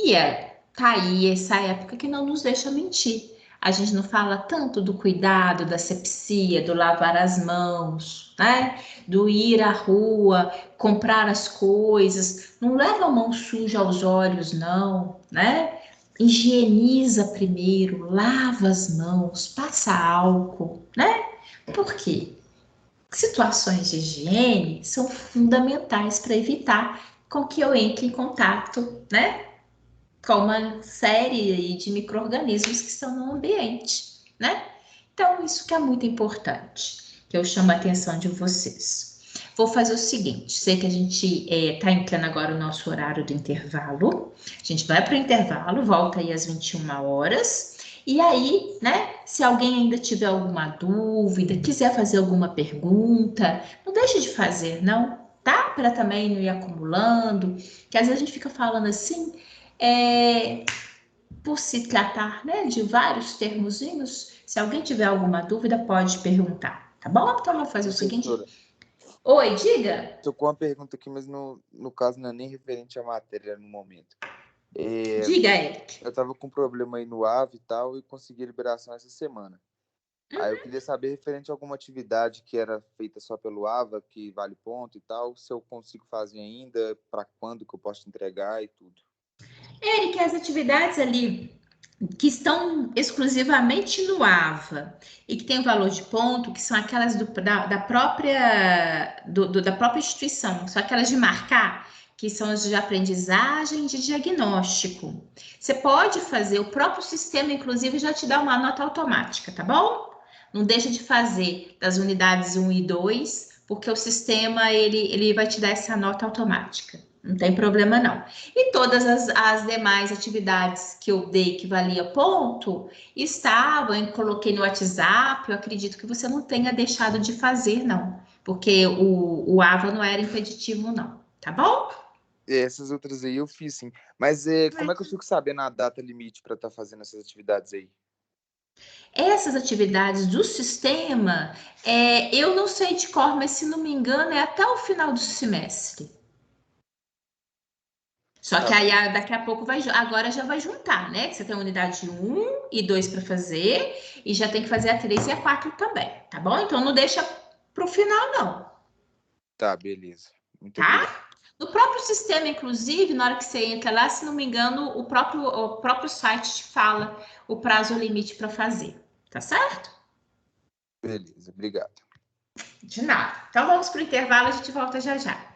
tá aí essa época que não nos deixa mentir. a gente não fala tanto do cuidado, da asepsia, do lavar as mãos, né? Do ir à rua, comprar as coisas. Não leva a mão suja aos olhos, não, né? Higieniza primeiro, lava as mãos, passa álcool, né? Por quê? Situações de higiene são fundamentais para evitar com que eu entre em contato, né, com uma série de micro-organismos que estão no ambiente, né? Então, isso que é muito importante, que eu chamo a atenção de vocês. Vou fazer o seguinte, sei que a gente está entrando agora o nosso horário do intervalo, a gente vai para o intervalo, volta aí às 21 horas, e aí, né, se alguém ainda tiver alguma dúvida, quiser fazer alguma pergunta, não deixe de fazer, não, tá? Para também não ir acumulando, que às vezes a gente fica falando assim, por se tratar, né, de vários termozinhos, se alguém tiver alguma dúvida, pode perguntar, tá bom? Então, vamos fazer o seguinte. Oi, diga. Tô com uma pergunta aqui, mas no caso não é nem referente à matéria no momento. Diga, Eric. Eu tava com um problema aí no AVE e tal, e consegui liberação essa semana. Aí eu queria saber, referente a alguma atividade que era feita só pelo AVA, que vale ponto e tal, se eu consigo fazer ainda, para quando que eu posso entregar e tudo. Eric, as atividades ali que estão exclusivamente no AVA e que tem o valor de ponto, que são aquelas da própria instituição, são aquelas de marcar, que são as de aprendizagem e de diagnóstico. Você pode fazer, o próprio sistema, inclusive, já te dá uma nota automática, tá bom? Não deixa de fazer das unidades 1 e 2, porque o sistema ele vai te dar essa nota automática. Não tem problema, não. E todas as demais atividades que eu dei que valia ponto, estavam, eu coloquei no WhatsApp, eu acredito que você não tenha deixado de fazer, não. Porque o AVA não era impeditivo, não. Tá bom? Essas outras aí eu fiz, sim. Mas como é que eu fico sabendo a data limite para estar fazendo essas atividades aí? Essas atividades do sistema, eu não sei de cor, mas se não me engano, é até o final do semestre. Só que aí daqui a pouco agora já vai juntar, né? Você tem a unidade 1 e 2 para fazer, e já tem que fazer a 3 e a 4 também, tá bom? Então não deixa para o final, não. Tá, beleza. Muito tá? obrigado. No próprio sistema, inclusive, na hora que você entra lá, se não me engano, o próprio site te fala o prazo limite para fazer, tá certo? Beleza, obrigado. De nada. Então vamos para o intervalo, a gente volta já já.